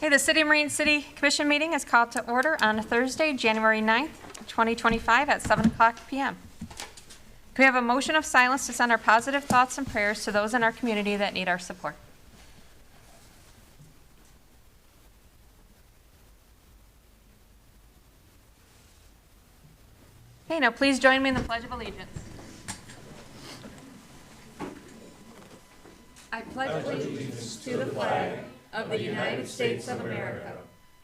Okay, the City of Marine City Commission meeting is called to order on Thursday, January 9th, 2025 at 7 o'clock p.m. Can we have a motion of silence to send our positive thoughts and prayers to those in our community that need our support? Okay, now please join me in the Pledge of Allegiance. I pledge allegiance to the flag of the United States of America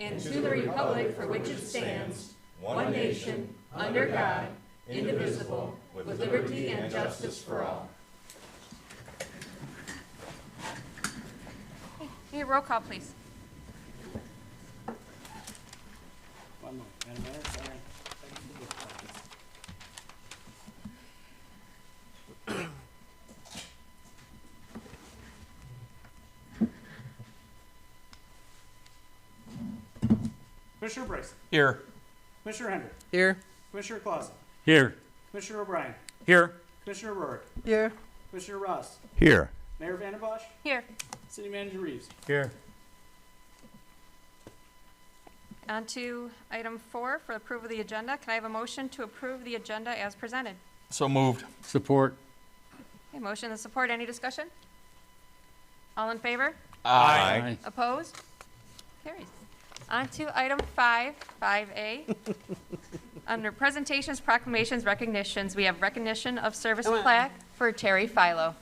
and to the republic for which it stands, one nation, under God, indivisible, with liberty and justice for all. Hey, roll call, please. One more. Madam Mayor, sorry. Commissioner Bryson. Here. Commissioner Hendrick. Here. Commissioner Clausen. Here. Commissioner O'Brien. Here. Commissioner Rourke. Here. Commissioner Ross. Here. Mayor Vanderbosch. Here. City Manager Reeves. Here. On to item 4 for approval of the agenda. Can I have a motion to approve the agenda as presented? So moved. Support. Okay, motion and support. Any discussion? All in favor? Aye. Opposed? Carries. On to item 5A. Under presentations, proclamations, recognitions, we have recognition of service plaque for Terry Philo.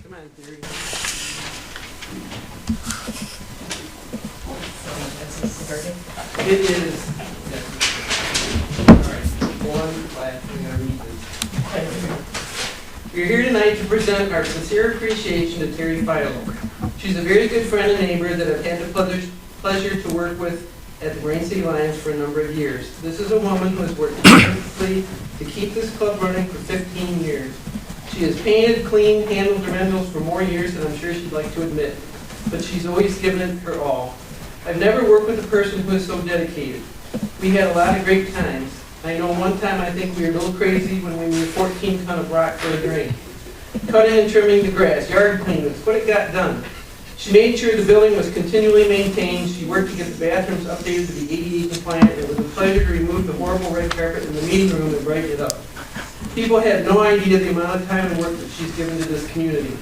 Come on, Theory. It is. All right. One last thing I read this. We're here tonight to present our sincere appreciation to Terry Philo. She's a very good friend and neighbor that I've had the pleasure to work with at the Marine City Lions for a number of years. This is a woman who has worked tirelessly to keep this club running for 15 years. She has painted, cleaned, handled the rentals for more years than I'm sure she'd like to admit, but she's always given it her all. I've never worked with a person who is so dedicated. We had a lot of great times. I know one time I think we were a little crazy when we moved 14 ton of rock for a drain. Cutting and trimming the grass, yard cleanings, but it got done. She made sure the building was continually maintained. She worked to get the bathrooms updated to be ADA compliant. It was a pleasure to remove the horrible red carpet in the meeting room and brighten it up. People had no idea the amount of time and work that she's given to this community.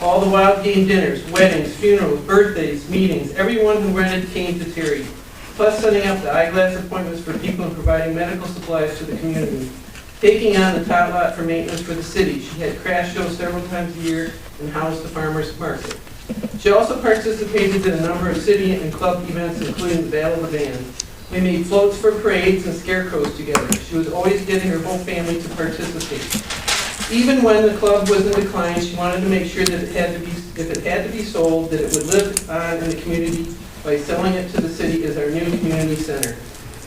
All the wild game dinners, weddings, funerals, birthdays, meetings, everyone who rented came to Terry. Plus setting up the eyeglass appointments for people and providing medical supplies to the community. Taking on the tot lot for maintenance for the city. She had craft shows several times a year and housed the farmers market. She also participated in a number of city and club events, including the Battle of the Band. We made floats for parades and scarecrows together. She was always getting her whole family to participate. Even when the club was in decline, she wanted to make sure that if it had to be sold, that it would live on in the community by selling it to the city as our new community center.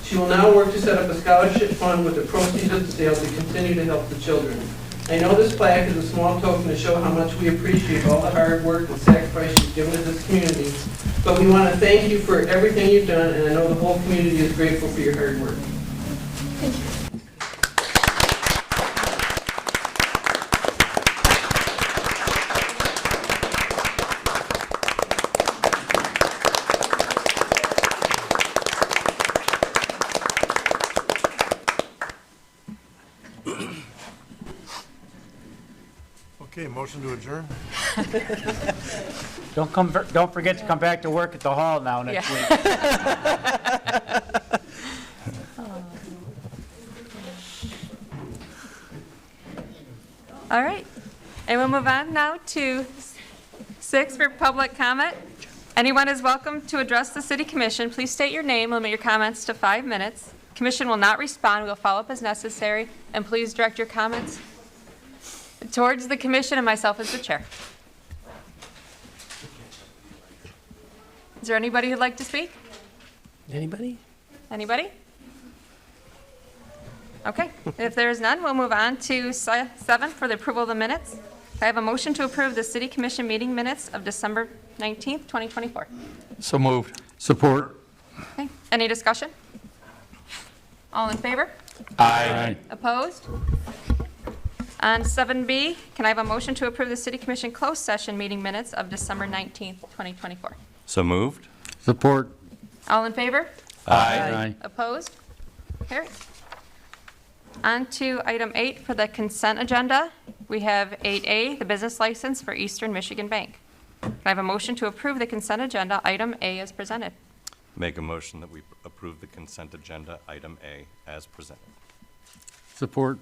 She will now work to set up a scholarship fund with the proceeds of the sale to continue to help the children. I know this plaque is a small token to show how much we appreciate all the hard work and sacrifice you've given to this community, but we want to thank you for everything you've done, and I know the whole community is grateful for your hard work. Thank you. Okay, motion to adjourn? Don't forget to come back to work at the hall now next week. All right. And we'll move on now to 6 for public comment. Anyone is welcome to address the City Commission. Please state your name, limit your comments to 5 minutes. Commission will not respond. We'll follow up as necessary. And please direct your comments towards the commission and myself as the chair. Is there anybody who'd like to speak? Anybody? Anybody? Okay. If there is none, we'll move on to 7 for the approval of the minutes. I have a motion to approve the City Commission meeting minutes of December 19th, 2024. So moved. Support. Okay. Any discussion? All in favor? Aye. Opposed? On 7B, can I have a motion to approve the City Commission closed session meeting minutes of December 19th, 2024? So moved. Support. All in favor? Aye. Opposed? Carried. On to item 8 for the consent agenda. We have 8A, the business license for Eastern Michigan Bank. Can I have a motion to approve the consent agenda, item A as presented? Make a motion that we approve the consent agenda, item A, as presented. Support.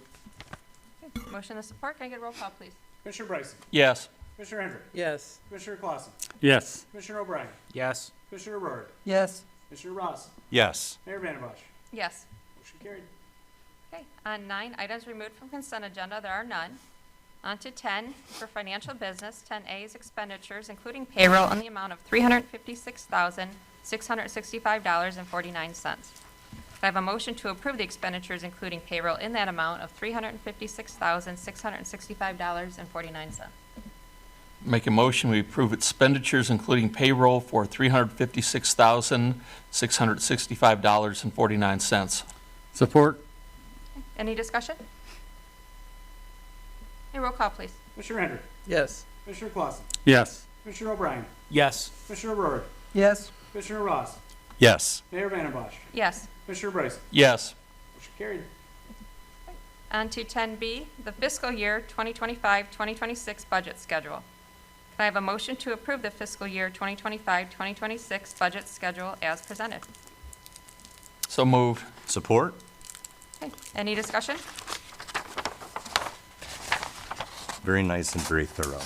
Motion and support. Can I get a roll call, please? Commissioner Bryson? Yes. Commissioner Hendrick? Yes. Commissioner Clausen? Yes. Commissioner O'Brien? Yes. Commissioner O'Rourke? Yes. Commissioner Ross? Yes. Mayor Vandenbosch? Yes. Motion carried. Okay, on 9, items removed from consent agenda, there are none. On to 10, for financial business, 10A is expenditures, including payroll in the amount of $356,665.49. I have a motion to approve the expenditures, including payroll in that amount of $356,665.49. Make a motion, we approve expenditures including payroll for $356,665.49. Support. Any discussion? A roll call, please. Commissioner Hendrick? Yes. Commissioner Clausen? Yes. Commissioner O'Brien? Yes. Commissioner O'Rourke? Yes. Commissioner Ross? Yes. Mayor Vandenbosch? Yes. Commissioner Bryson? Yes. Motion carried. On to 10B, the fiscal year 2025-2026 budget schedule. Can I have a motion to approve the fiscal year 2025-2026 budget schedule as presented? So moved. Support? Okay, any discussion? Very nice and very thorough.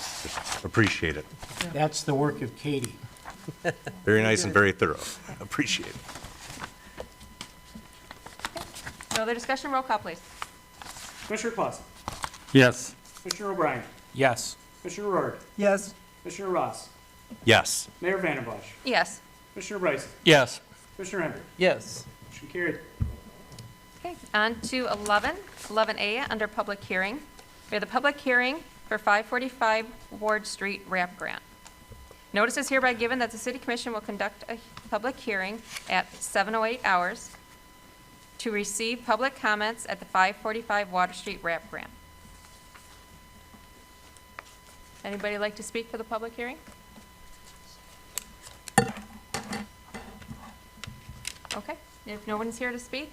Appreciate it. That's the work of Katie. Very nice and very thorough. Appreciate it. No other discussion? Roll call, please. Commissioner Clausen? Yes. Commissioner O'Brien? Yes. Commissioner O'Rourke? Yes. Commissioner Ross? Yes. Mayor Vandenbosch? Yes. Commissioner Bryson? Yes. Commissioner Hendrick? Yes. Motion carried. Okay, on to 11A, under public hearing. We have the public hearing for 545 Ward Street RAP grant. Notice is hereby given that the City Commission will conduct a public hearing at 7:08 hours to receive public comments at the 545 Water Street RAP grant. Anybody like to speak for the public hearing? Okay, if no one's here to speak,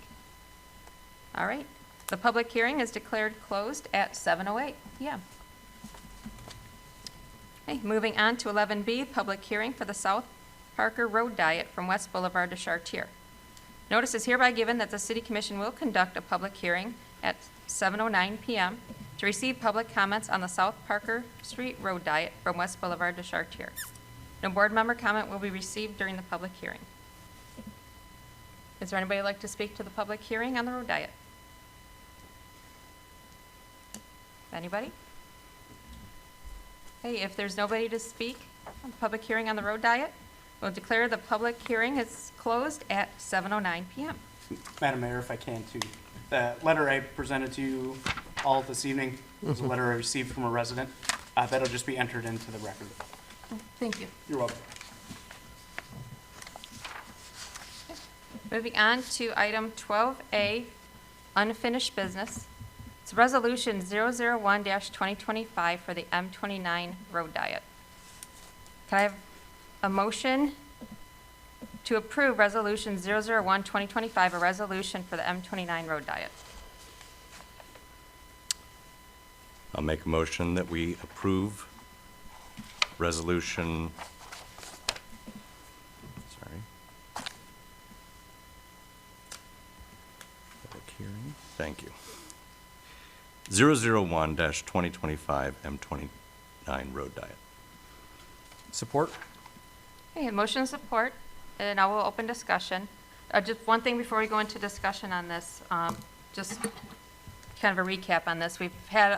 all right. The public hearing is declared closed at 7:08 p.m. Okay, moving on to 11B, public hearing for the South Parker Road Diet from West Boulevard to Chartier. Notice is hereby given that the City Commission will conduct a public hearing at 7:09 p.m. to receive public comments on the South Parker Street Road Diet from West Boulevard to Chartier. No board member comment will be received during the public hearing. Is there anybody who'd like to speak to the public hearing on the road diet? Anybody? Okay, if there's nobody to speak on the public hearing on the road diet, we'll declare the public hearing is closed at 7:09 p.m. Madam Mayor, if I can too. The letter I presented to you all this evening was a letter I received from a resident. That'll just be entered into the record. Thank you. You're welcome. Moving on to item 12A, unfinished business. It's resolution 001-2025 for the M29 road diet. Can I have a motion to approve resolution 001-2025, a resolution for the M29 road diet? I'll make a motion that we approve resolution, sorry. Public hearing, thank you. 001-2025 M29 road diet. Support? Okay, a motion and support, and I will open discussion. Just one thing before we go into discussion on this, just kind of a recap on this. We've had,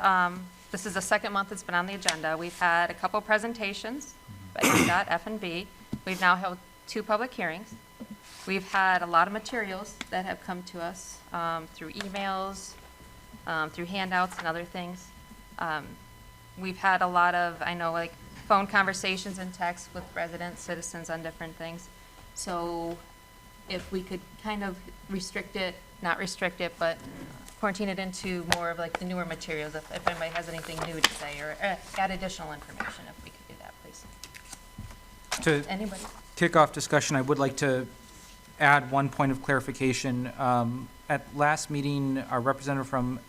this is the second month it's been on the agenda. We've had a couple presentations by NDOT, F&B. We've now held 2 public hearings. We've had a lot of materials that have come to us through emails, through handouts and other things. We've had a lot of, I know, like phone conversations and texts with residents, citizens on different things. So if we could kind of restrict it, not restrict it, but quarantine it into more of like the newer materials, if anybody has anything new to say, or add additional information, if we could do that, please. To, Anybody? kick off discussion, I would like to add one point of clarification. At last meeting, our representative from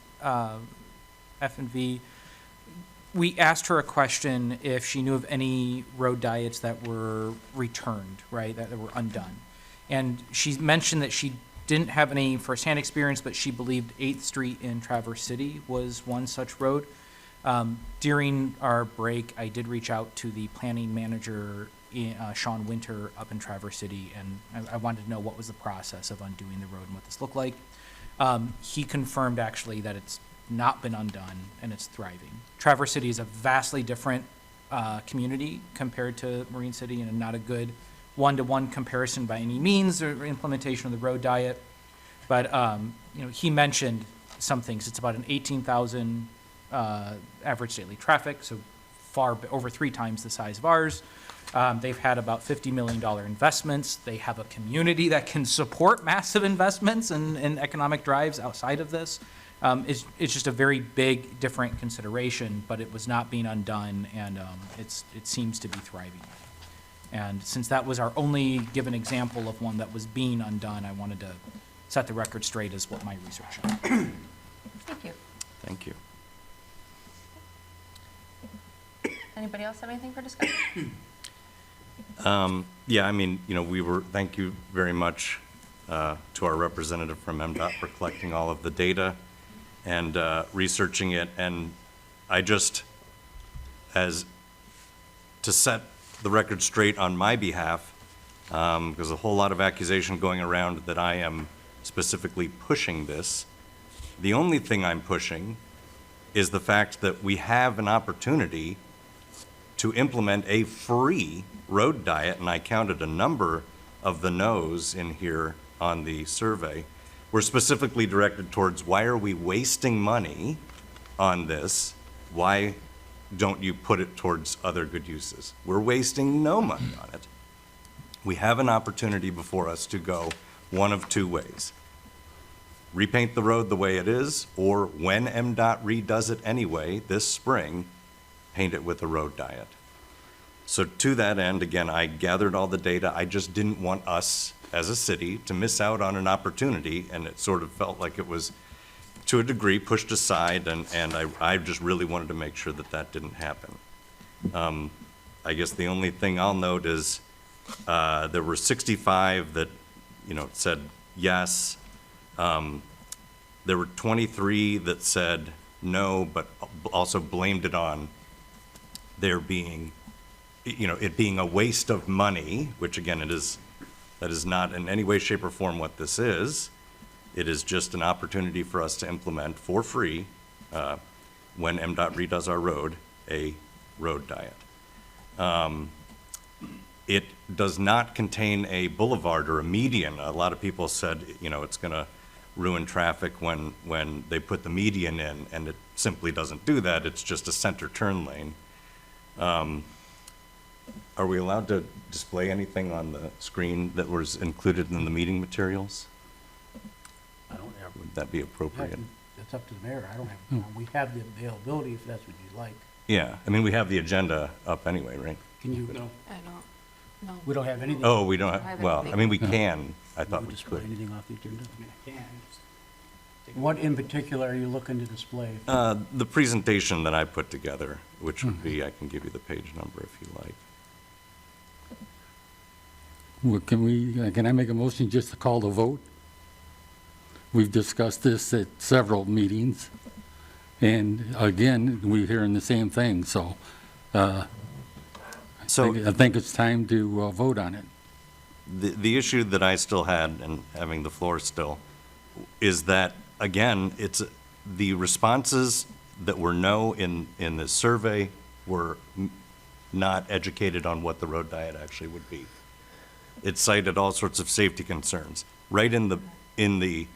F&V, we asked her a question if she knew of any road diets that were returned, right, that were undone. And she mentioned that she didn't have any firsthand experience, but she believed 8th Street in Traverse City was one such road. During our break, I did reach out to the planning manager, Sean Winter, up in Traverse City, and I wanted to know what was the process of undoing the road and what this looked like. He confirmed actually that it's not been undone and it's thriving. Traverse City is a vastly different community compared to Marine City, and not a good one-to-one comparison by any means or implementation of the road diet. But he mentioned some things. It's about an 18,000 average daily traffic, so far over 3 times the size of ours. They've had about $50 million investments. They have a community that can support massive investments and economic drives outside of this. It's just a very big, different consideration, but it was not being undone, and it seems to be thriving. And since that was our only given example of one that was being undone, I wanted to set the record straight as what my research showed. Thank you. Thank you. Anybody else have anything for discussion? Yeah, I mean, thank you very much to our representative from MDOT for collecting all of the data and researching it. And I just, as to set the record straight on my behalf, because a whole lot of accusation going around that I am specifically pushing this. The only thing I'm pushing is the fact that we have an opportunity to implement a free road diet, and I counted a number of the no's in here on the survey, were specifically directed towards why are we wasting money on this? Why don't you put it towards other good uses? We're wasting no money on it. We have an opportunity before us to go one of 2 ways. Repaint the road the way it is, or when MDOT redoes it anyway this spring, paint it with a road diet. So to that end, again, I gathered all the data. I just didn't want us as a city to miss out on an opportunity, and it sort of felt like it was, to a degree, pushed aside, and I just really wanted to make sure that that didn't happen. I guess the only thing I'll note is there were 65 that, said yes. There were 23 that said no, but also blamed it on there being, it being a waste of money, which again, that is not in any way, shape, or form what this is. It is just an opportunity for us to implement for free, when MDOT redoes our road, a road diet. It does not contain a boulevard or a median. A lot of people said, it's gonna ruin traffic when they put the median in, and it simply doesn't do that. It's just a center turn lane. Are we allowed to display anything on the screen that was included in the meeting materials? I don't have. Would that be appropriate? That's up to the mayor. I don't have, we have the availability if that's what you'd like. Yeah, I mean, we have the agenda up anyway, right? Can you? No. I don't, no. We don't have anything. Oh, we don't I have have, well, I anything. mean, we can. I Can thought you we display could. anything off the agenda? I mean, I can. Just take a What look. in particular are you looking to display? The presentation that I put together, which would be, I can give you the page number if you like. Well, can I make a motion just to call the vote? We've discussed this at several meetings, and again, we're hearing the same thing, so I think it's time to vote on it. The issue that I still had, and having the floor still, is that, again, it's the responses that were no in this survey were not educated on what the road diet actually would be. It cited all sorts of safety concerns. Right in the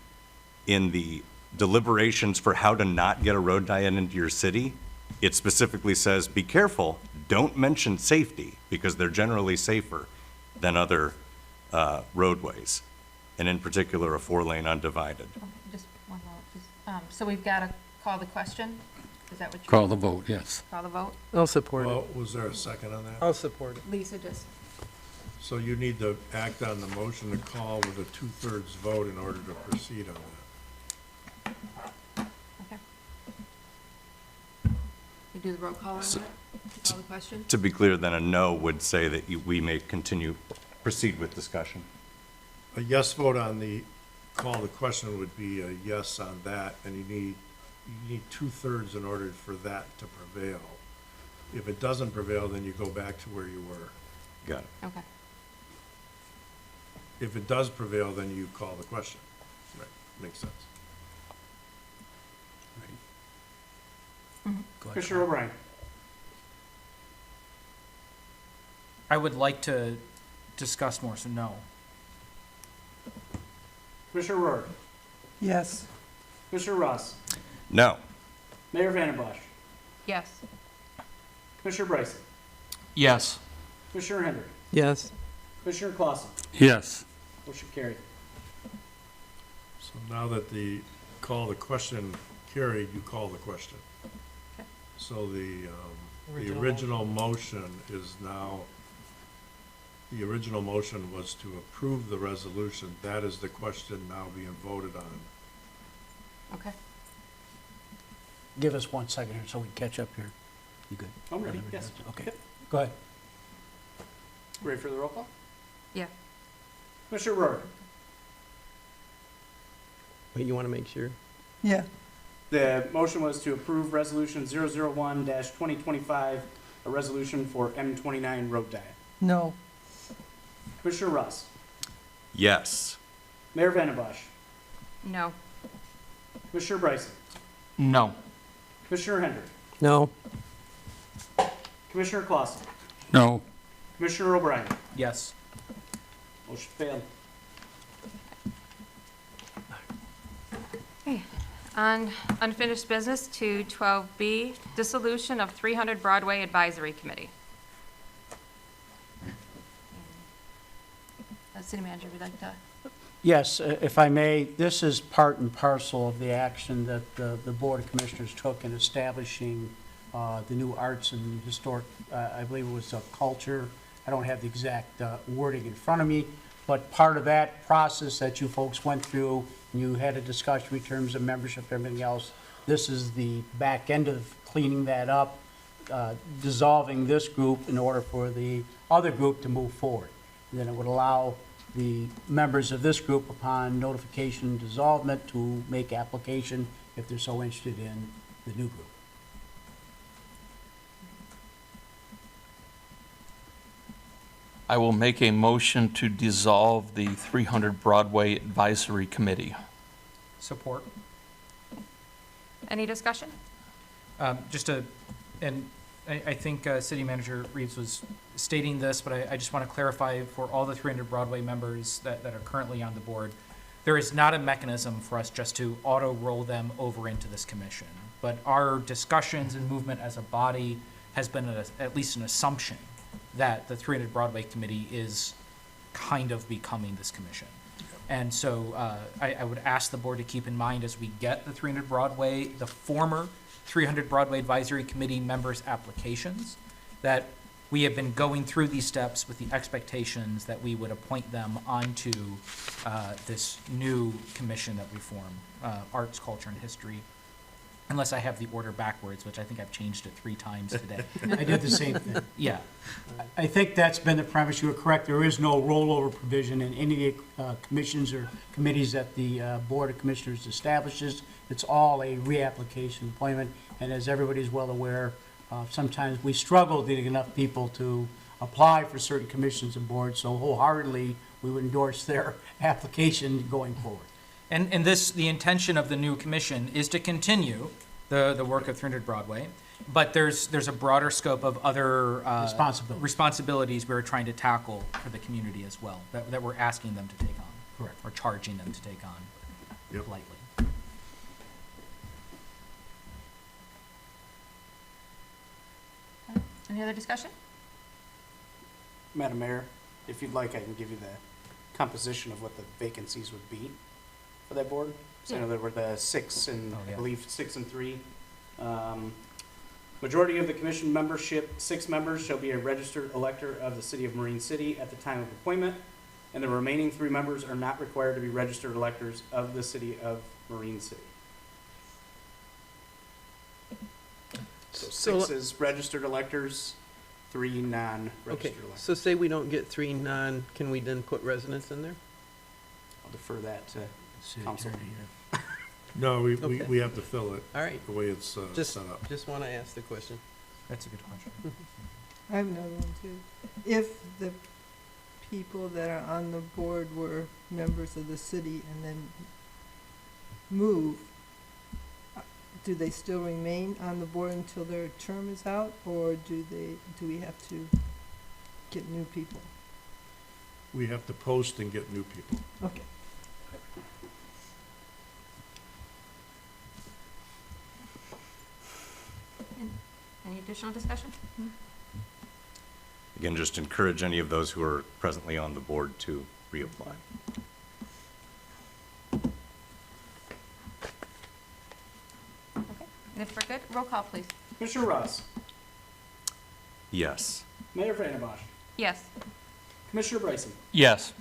deliberations for how to not get a road diet into your city, it specifically says, be careful, don't mention safety, because they're generally safer than other roadways, and in particular, a 4-lane undivided. Okay, just one moment. So we've got to call the question? Is that what you're? Call the vote, yes. Call the vote? Well, was there a second on that? Lisa just. So you need to act on the motion to call with a 2/3 vote in order to proceed on that. Okay. You do the roll call on that? Call the question? To be clear, then a no would say that we may proceed with discussion. A yes vote on the call the question would be a yes on that, and you need 2/3 in order for that to prevail. If it doesn't prevail, then you go back to where you were. Got it. Okay. If it does prevail, then you call the question. Right, makes sense. Commissioner O'Brien. I would like to discuss more, so no. Commissioner Rohr. Yes. Commissioner Ross. No. Mayor Vandenbosch. Yes. Commissioner Bryson. Yes. Commissioner Hendrick. Yes. Commissioner Clausen. Yes. Motion carried. So now that the call the question carried, you call the question. Okay. So the original motion is now, the original motion was to approve the resolution. That is the question now being voted on. Okay. Give us 1 second here so we can catch up here. You good? I'm ready, yes. Okay, Yep. go ahead. Ready for the roll call? Yeah. Commissioner Rohr. Wait, you want to make sure? Yeah. The motion was to approve Resolution 001-2025, a resolution for M29 road diet. No. Commissioner Ross. Yes. Mayor Vandenbosch. No. Commissioner Bryson. No. Commissioner Hendrick. No. Commissioner Clausen. No. Commissioner O'Brien. Yes. Motion failed. Okay. On unfinished business to 12B, dissolution of 300 Broadway Advisory Committee. City Manager, would you like to? Yes, if I may, this is part and parcel of the action that the Board of Commissioners took in establishing the new arts and historic, I believe it was culture. I don't have the exact wording in front of me, but part of that process that you folks went through, and you had a discussion in terms of membership, everything else, this is the back end of cleaning that up, dissolving this group in order for the other group to move forward. And then it would allow the members of this group, upon notification and dissolvement, to make application if they're so interested in the new group. I will make a motion to dissolve the 300 Broadway Advisory Committee. Support. Any discussion? I think City Manager Reeves was stating this, but I just want to clarify for all the 300 Broadway members that are currently on the board, there is not a mechanism for us just to auto-roll them over into this commission. But our discussions and movement as a body has been at least an assumption that the 300 Broadway Committee is kind of becoming this commission. And so I would ask the board to keep in mind as we get the 300 Broadway, the former 300 Broadway Advisory Committee members' applications, that we have been going through these steps with the expectations that we would appoint them onto this new commission that we form, Arts, Culture, and History, unless I have the order backwards, which I think I've changed it 3 times today. I did the same thing. Yeah. I think that's been the premise. You were correct. There is no rollover provision in any of the commissions or committees that the Board of Commissioners establishes. It's all a reapplication appointment. And as everybody's well aware, sometimes we struggle getting enough people to apply for certain commissions and boards. So wholeheartedly, we would endorse their application going forward. And this, the intention of the new commission is to continue the work of 300 Broadway, but there's a broader scope of other responsibilities we're trying to tackle for the community as well, that we're asking them to take on. Correct. Or charging them to take on Yep. politely. Any other discussion? Madam Mayor, if you'd like, I can give you the composition of what the vacancies would be for that board. So I know there were the 6 and, Oh, yeah. I believe 6 and 3. Majority of the commission membership, 6 members, shall be a registered elector of the city of Marine City at the time of appointment, and the remaining 3 members are not required to be registered electors of the city of Marine City. So 6 is registered electors, 3 non-registered Okay, electors. so say we don't get 3 non, can we then put residents in there? I'll defer that to council. No, Okay. we have to fill it All right, the way it's just, set up. just want to ask the question. That's a good question. I have another one too. If the people that are on the board were members of the city and then move, do they still remain on the board until their term is out, or do we have to get new people? We have to post and get new people. Okay. Any additional discussion? Again, just encourage any of those who are presently on the board to reapply. Okay, and if we're good, roll call, please. Commissioner Ross, Yes. Mayor Vandenbosch, Yes. Commissioner Bryson, Yes.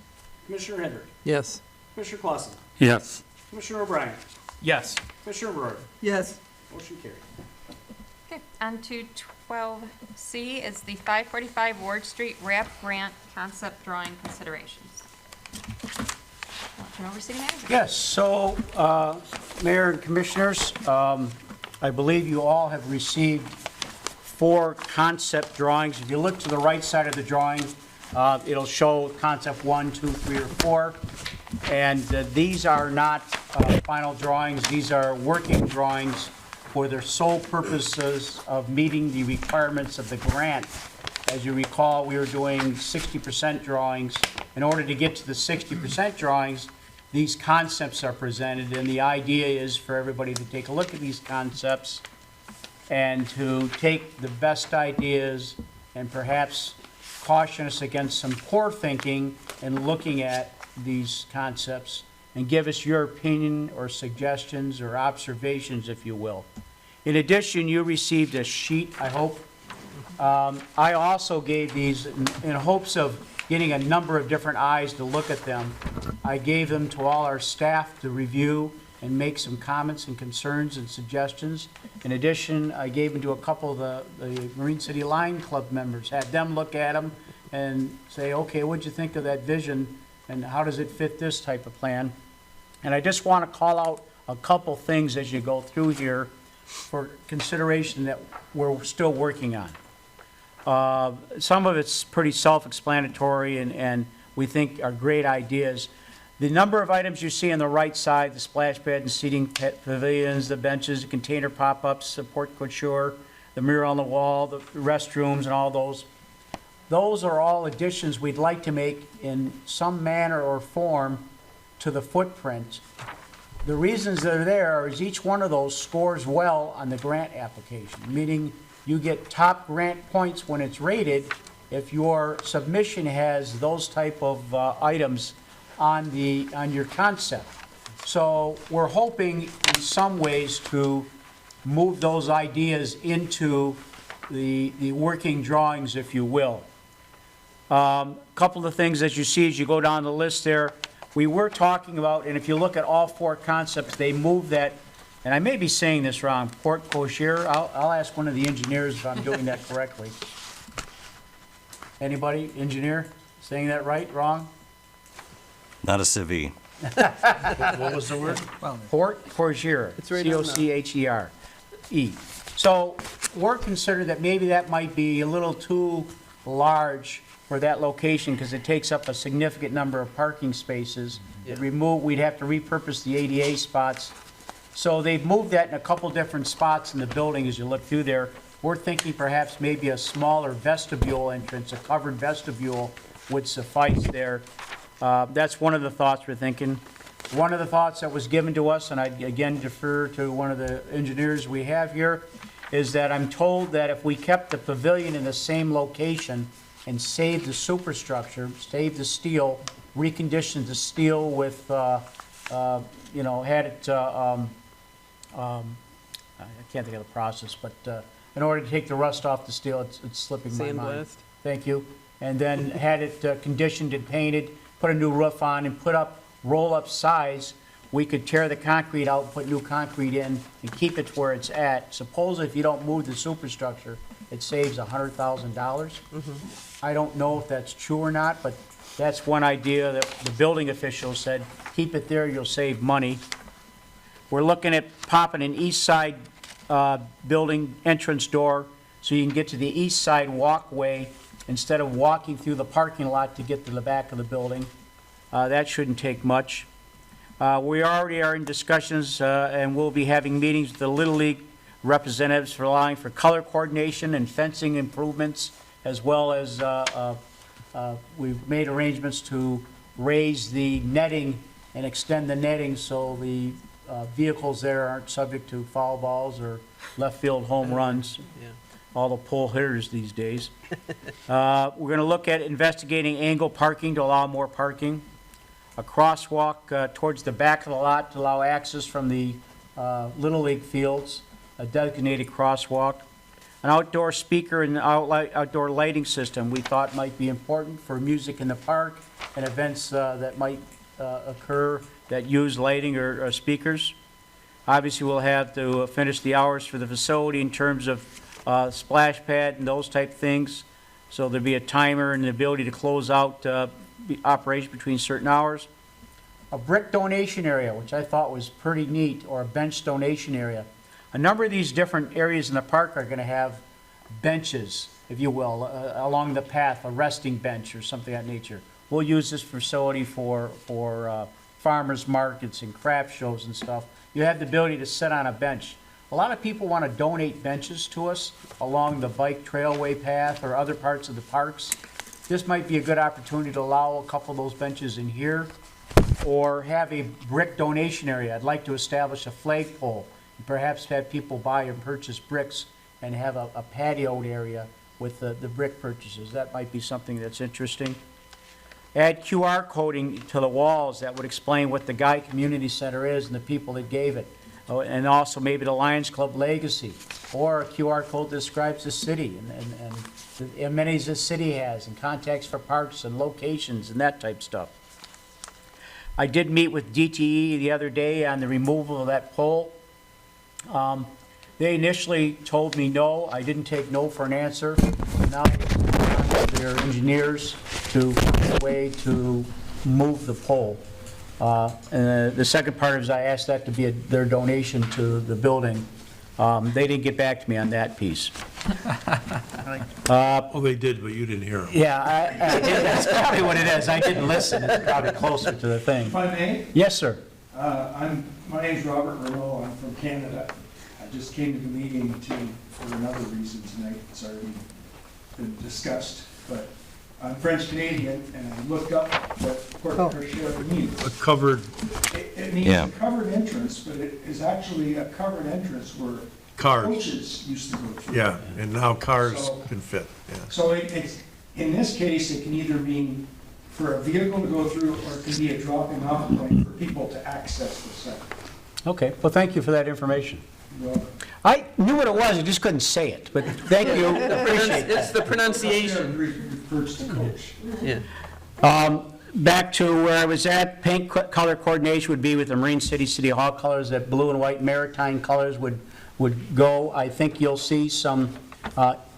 Commissioner Hendrick, Yes. Commissioner Clausen, Yes. Commissioner O'Brien, Yes. Commissioner Rohr, Yes. motion carried. Okay, on to 12C is the 545 Ward Street RAP Grant Concept Drawing Considerations. I'll turn over to City Manager. Yes, so, Mayor and Commissioners, I believe you all have received 4 concept drawings. If you look to the right side of the drawing, it'll show concept 1, 2, 3, or 4. And these are not final drawings, these are working drawings for their sole purposes of meeting the requirements of the grant. As you recall, we were doing 60% drawings. In order to get to the 60% drawings, these concepts are presented, and the idea is for everybody to take a look at these concepts and to take the best ideas and perhaps caution us against some poor thinking in looking at these concepts and give us your opinion or suggestions or observations, if you will. In addition, you received a sheet, I hope. I also gave these in hopes of getting a number of different eyes to look at them. I gave them to all our staff to review and make some comments and concerns and suggestions. In addition, I gave them to a couple of the Marine City Line Club members, had them look at them and say, okay, what'd you think of that vision and how does it fit this type of plan? And I just want to call out a couple things as you go through here for consideration that we're still working on. Some of it's pretty self-explanatory and we think are great ideas. The number of items you see on the right side, the splash pad and seating pavilions, the benches, the container pop-ups, the porte cochere, the mirror on the wall, the restrooms and all those are all additions we'd like to make in some manner or form to the footprint. The reasons they're there is each one of those scores well on the grant application, meaning you get top grant points when it's rated if your submission has those type of items on your concept. So we're hoping in some ways to move those ideas into the working drawings, if you will. Couple of things as you see as you go down the list there, we were talking about, and if you look at all 4 concepts, they move that, and I may be saying this wrong, porte cochere. I'll ask one of the engineers if I'm doing that correctly. Anybody, engineer, saying that right, wrong? Not a civvy. What was the word? Porte cochere, It's right on the- C-O-C-H-E-R-E. So we're concerned that maybe that might be a little too large for that location because it takes up a significant number of parking spaces. We'd have to repurpose the ADA spots. So they've moved that in a couple different spots in the building as you look through there. We're thinking perhaps maybe a smaller vestibule entrance, a covered vestibule would suffice there. That's one of the thoughts we're thinking. One of the thoughts that was given to us, and I again defer to one of the engineers we have here, is that I'm told that if we kept the pavilion in the same location and saved the superstructure, saved the steel, reconditioned the steel with, had it, I can't think of the process, but in order to take the rust off the steel. It's slipping my mind. Sandblast. Thank you. And then had it conditioned and painted, put a new roof on, and put up roll-up size. We could tear the concrete out, put new concrete in, and keep it where it's at. Suppose if you don't move the superstructure, it saves $100,000. I don't know if that's true or not, but that's one idea that the building officials said, keep it there, you'll save money. We're looking at popping an east side building entrance door so you can get to the east side walkway instead of walking through the parking lot to get to the back of the building. That shouldn't take much. We already are in discussions and we'll be having meetings with the Little League representatives for allowing for color coordination and fencing improvements, as well as we've made arrangements to raise the netting and extend the netting so the vehicles there aren't subject to foul balls or left field home runs. Yeah. All the pull hitters these days. We're going to look at investigating angle parking to allow more parking. A crosswalk towards the back of the lot to allow access from the Little League fields, a designated crosswalk. An outdoor speaker and outdoor lighting system we thought might be important for music in the park and events that might occur that use lighting or speakers. Obviously, we'll have to finish the hours for the facility in terms of splash pad and those type things. So there'll be a timer and the ability to close out operation between certain hours. A brick donation area, which I thought was pretty neat, or a bench donation area. A number of these different areas in the park are going to have benches, if you will, along the path, a resting bench or something of that nature. We'll use this facility for farmers markets and craft shows and stuff. You have the ability to sit on a bench. A lot of people want to donate benches to us along the bike trailway path or other parts of the parks. This might be a good opportunity to allow a couple of those benches in here, or have a brick donation area. I'd like to establish a flagpole and perhaps have people buy and purchase bricks and have a patioed area with the brick purchases. That might be something that's interesting. Add QR coding to the walls that would explain what the Guy Community Center is and the people that gave it. And also maybe the Lions Club legacy, or a QR code that describes the city and the amenities the city has, and contacts for parks and locations and that type stuff. I did meet with DTE the other day on the removal of that pole. They initially told me no. I didn't take no for an answer. Now their engineers to find a way to move the pole. And the second part is I asked that to be their donation to the building. They didn't get back to me on that piece. Oh, they did, but you didn't hear them. Yeah, I did. That's probably what it is. I didn't listen. It's probably closer to the thing. If I may, Yes, sir. my name's Robert Renault, I'm from Canada. I just came to the meeting for another reason tonight, it's already been discussed, but I'm French Canadian, and I looked up what porte cochere means. A covered It means Yeah. a covered entrance, but it is actually a covered entrance where cars, coaches used to go through. yeah, and now cars So- can fit, yeah. So it's, in this case, it can either mean for a vehicle to go through, or it can be a dropping off point for people to access the site. Okay, well, thank you for that information. Well, I knew what it was, I just couldn't say it, but thank you, appreciate It's that. the pronunciation. refers to coach. Yeah. Back to where I was at, paint color coordination would be with the Marine City Hall colors, that blue and white maritime colors would go. I think you'll see some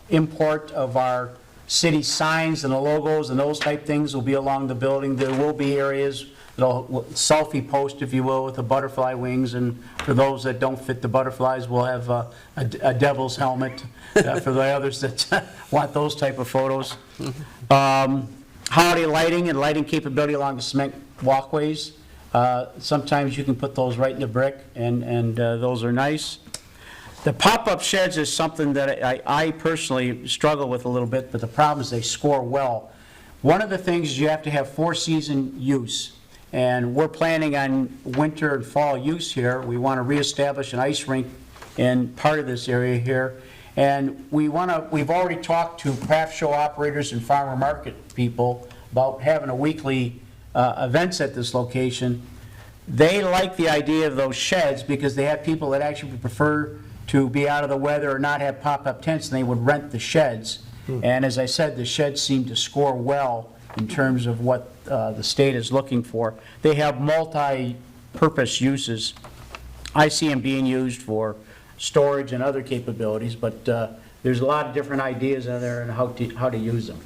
import of our city signs and the logos and those type things will be along the building. There will be areas, selfie post, if you will, with the butterfly wings, and for those that don't fit the butterflies, we'll have a devil's helmet for the others that want those type of photos. Holiday lighting and lighting capability along the cement walkways. Sometimes you can put those right in the brick, and those are nice. The pop-up sheds is something that I personally struggle with a little bit, but the problem is they score well. One of the things is you have to have four-season use, and we're planning on winter and fall use here. We want to reestablish an ice rink in part of this area here, and we've already talked to craft show operators and farmer market people about having a weekly events at this location. They like the idea of those sheds because they have people that actually prefer to be out of the weather or not have pop-up tents, and they would rent the sheds. And as I said, the sheds seem to score well in terms of what the state is looking for. They have multi-purpose uses. I see them being used for storage and other capabilities, but there's a lot of different ideas in there on how to use them.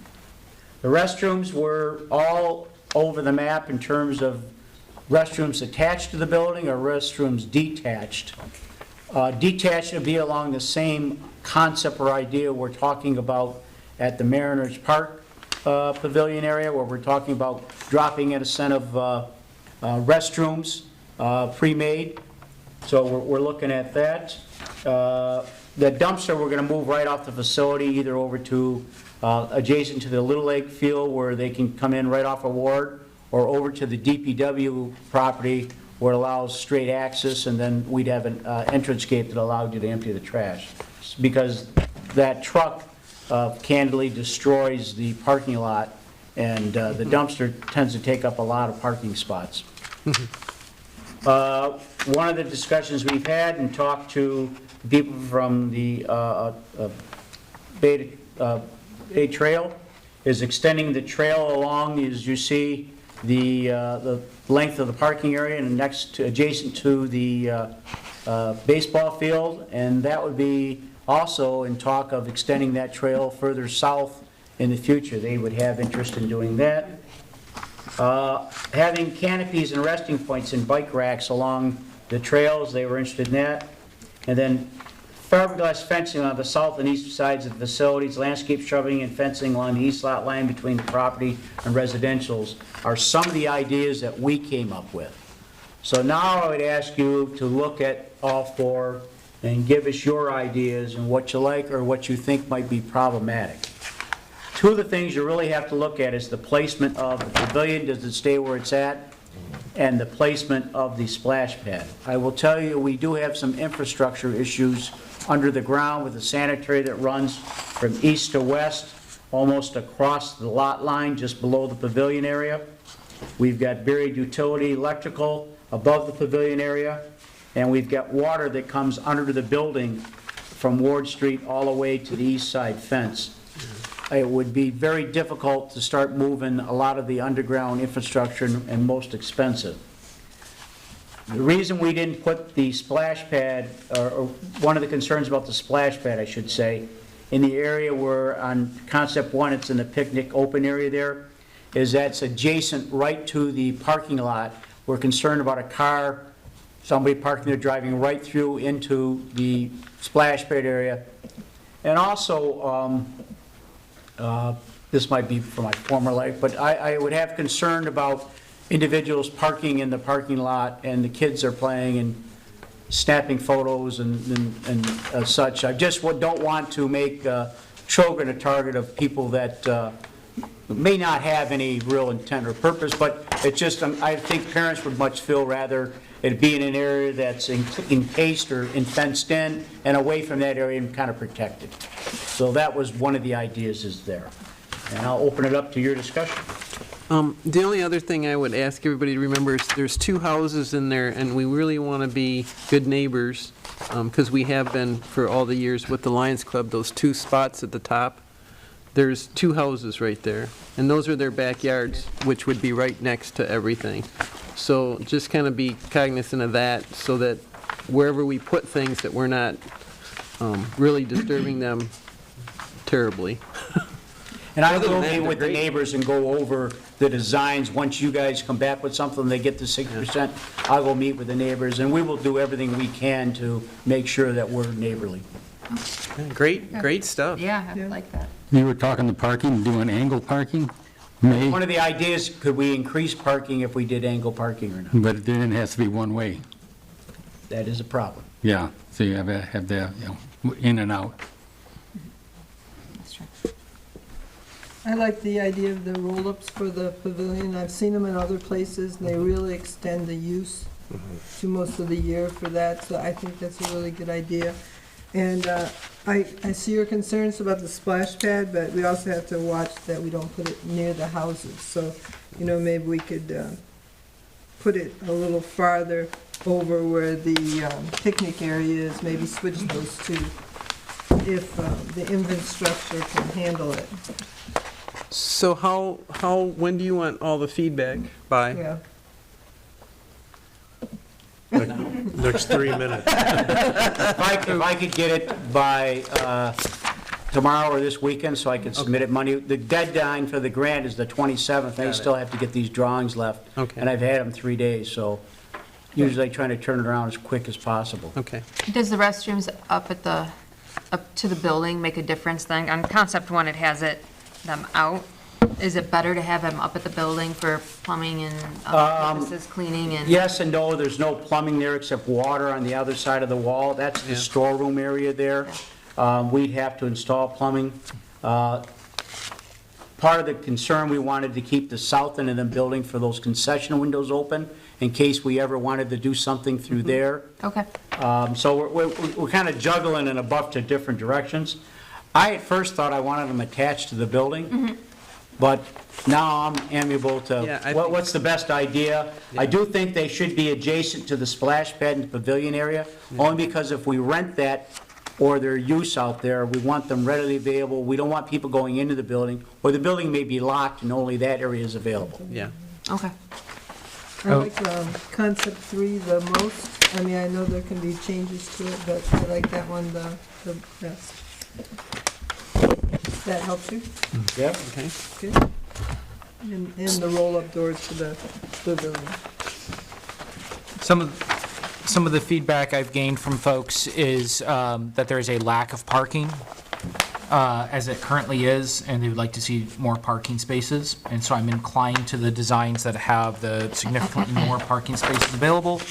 The restrooms were all over the map in terms of restrooms attached to the building or restrooms detached. Detached would be along the same concept or idea we're talking about at the Mariners Park Pavilion area, where we're talking about dropping in a set of restrooms pre-made. So we're looking at that. The dumpster, we're going to move right off the facility, either over to adjacent to the Little League field where they can come in right off a ward, or over to the DPW property where it allows straight access, and then we'd have an entrance gate that allowed you to empty the trash. Because that truck candidly destroys the parking lot, and the dumpster tends to take up a lot of parking spots. One of the discussions we've had and talked to people from the Bay Trail is extending the trail along, as you see, the length of the parking area and next to, adjacent to the baseball field, and that would be also in talk of extending that trail further south in the future. They would have interest in doing that. Having canopies and resting points and bike racks along the trails, they were interested in that. And then fiberglass fencing on the south and east sides of the facilities, landscape shrubbery and fencing along the east lot line between the property and residentials are some of the ideas that we came up with. So now I would ask you to look at all four and give us your ideas and what you like or what you think might be problematic. Two of the things you really have to look at is the placement of the pavilion, does it stay where it's at, and the placement of the splash pad. I will tell you, we do have some infrastructure issues under the ground with the sanitary that runs from east to west, almost across the lot line, just below the pavilion area. We've got buried utility electrical above the pavilion area, and we've got water that comes under the building from Ward Street all the way to the east side fence. It would be very difficult to start moving a lot of the underground infrastructure and most expensive. The reason we didn't put the splash pad, or one of the concerns about the splash pad, I should say, in the area where on concept one, it's in the picnic open area there, is that's adjacent right to the parking lot. We're concerned about a car, somebody parking there driving right through into the splash pad area. And also, this might be from my former life, but I would have concern about individuals parking in the parking lot and the kids are playing and snapping photos and such. I just don't want to make children a target of people that may not have any real intent or purpose, but it's just, I think parents would much feel rather it be in an area that's encased or fenced in and away from that area and kind of protected. So that was one of the ideas is there. And I'll open it up to your discussion. The only other thing I would ask everybody to remember is there's two houses in there, and we really want to be good neighbors, because we have been for all the years with the Lions Club, those two spots at the top. There's two houses right there, and those are their backyards, which would be right next to everything. So just kind of be cognizant of that, so that wherever we put things, that we're not really disturbing them terribly. And I will meet with the neighbors and go over the designs. Once you guys come back with something, they get the 6%, I'll go meet with the neighbors, and we will do everything we can to make sure that we're neighborly. Great stuff. Yeah, I like that. You were talking the parking, doing angle parking? May, One of the ideas, could we increase parking if we did angle parking or not? but then it has to be one way. That is a problem. Yeah, so you have that, you know, in and out. That's true. I like the idea of the roll-ups for the pavilion. I've seen them in other places, and they really extend the use to most of the year for that, so I think that's a really good idea. And I see your concerns about the splash pad, but we also have to watch that we don't put it near the houses. So, you know, maybe we could put it a little farther over where the picnic area is, maybe switch those two, if the infrastructure can handle it. So when do you want all the feedback by? Yeah. Next 3 minutes. If I could get it by tomorrow or this weekend, so I can submit it Monday. The deadline for the grant is the 27th, and I still have to get these drawings left. Okay. And I've had them 3 days, so usually I try to turn it around as quick as possible. Okay. Does the restrooms up to the building make a difference then? On concept one, it has them out. Is it better to have them up at the building for plumbing and purposes, cleaning and? Yes and no, there's no plumbing there except water on the other side of the wall. That's the storeroom area there. We'd have to install plumbing. Part of the concern, we wanted to keep the south end of the building for those concession windows open in case we ever wanted to do something through there. Okay. So we're kind of juggling and above to different directions. I at first thought I wanted them attached to the building, but now I'm amiable to what's the best idea. I do think they should be adjacent to the splash pad and pavilion area, only because if we rent that or their use out there, we want them readily available. We don't want people going into the building, or the building may be locked and only that area is available. Yeah. Okay. I like concept 3 the most. I mean, I know there can be changes to it, but I like that one the best. That helps you? Yep. Okay. Good. And the roll-up doors for the pavilion. Some of the feedback I've gained from folks is that there is a lack of parking as it currently is, and they would like to see more parking spaces. And so I'm inclined to the designs that have the significantly more parking spaces available.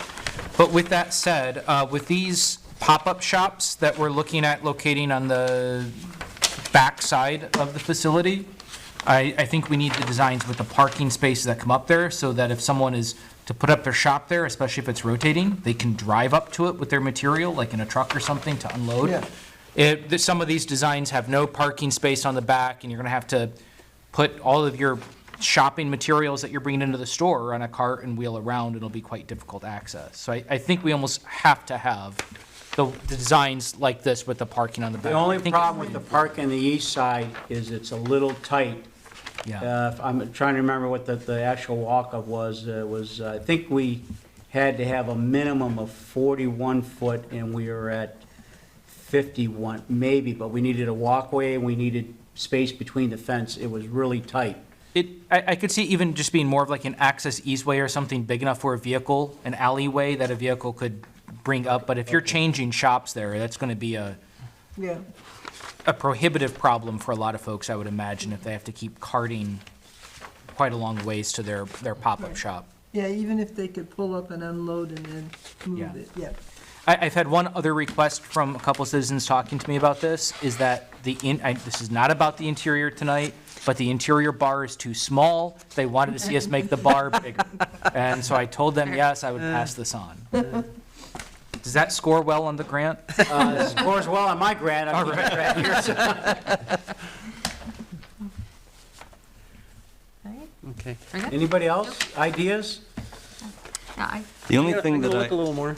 But with that said, with these pop-up shops that we're looking at locating on the back side of the facility, I think we need the designs with the parking spaces that come up there, so that if someone is to put up their shop there, especially if it's rotating, they can drive up to it with their material, like in a truck or something, to unload. Yeah. Some of these designs have no parking space on the back, and you're going to have to put all of your shopping materials that you're bringing into the store on a cart and wheel around, and it'll be quite difficult to access. So I think we almost have to have the designs like this with the parking on the back. The only problem with the parking on the east side is it's a little tight. Yeah. I'm trying to remember what the actual walk-up was. I think we had to have a minimum of 41 foot, and we were at 51, maybe, but we needed a walkway, and we needed space between the fence. It was really tight. I could see even just being more of like an access easeway or something big enough for a vehicle, an alleyway that a vehicle could bring up. But if you're changing shops there, that's going to be a prohibitive problem for a lot of folks, I would imagine, if they have to keep carting quite a long ways to their pop-up shop. Yeah, even if they could pull up and unload and then move it, yeah. I've had one other request from a couple citizens talking to me about this, is that this is not about the interior tonight, but the interior bar is too small. They wanted to see us make the bar bigger. And so I told them, yes, I would pass this on. Does that score well on the grant? Scores well on my grant. All right. Okay. Anybody else? Ideas? The only thing that Look a little more.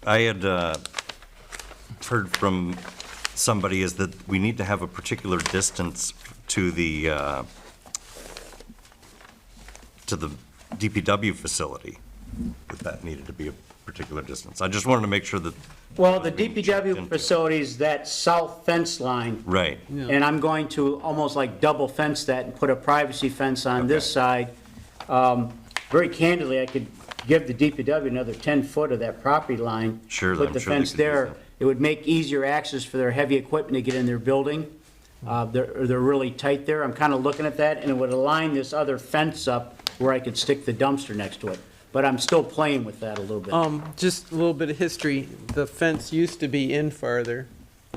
I had heard from somebody is that we need to have a particular distance to the DPW facility, that needed to be a particular distance. I just wanted to make sure that. Well, the DPW facility is that south fence line. Right. And I'm going to almost like double fence that and put a privacy fence on this side. Very candidly, I could give the DPW another 10 foot of that property line. Sure, Put I'm the sure they fence could use there. that. It would make easier access for their heavy equipment to get in their building. They're really tight there. I'm kind of looking at that, and it would align this other fence up where I could stick the dumpster next to it. But I'm still playing with that a little bit. Just a little bit of history. The fence used to be in farther,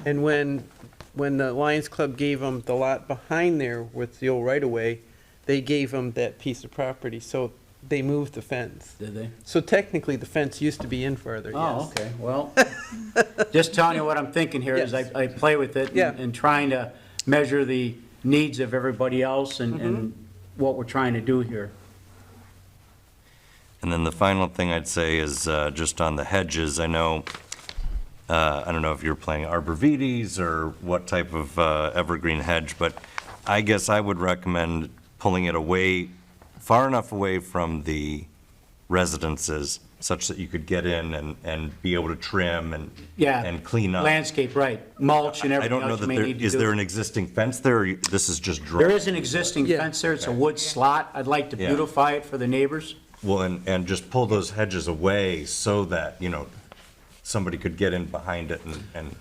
and when the Lions Club gave them the lot behind there with the old right-of-way, they gave them that piece of property, so they moved the fence. Did they? So technically, the fence used to be in farther, yes. Oh, okay, well, just telling you what I'm thinking here is Yes. I play with it Yeah. and trying to measure the needs of everybody else and what we're trying to do here. And then the final thing I'd say is just on the hedges. I know, I don't know if you're playing arborvitaes or what type of evergreen hedge, but I guess I would recommend pulling it away, far enough away from the residences such that you could get in and be able to trim and clean up. Landscape, right, mulch and I everything don't know else you that may there, need to is do. there an existing fence there, or this is just drawn? There is an existing Yeah. fence there, it's a wood slot, I'd like to Yeah. beautify it for the neighbors. Well, and just pull those hedges away so that, somebody could get in behind it and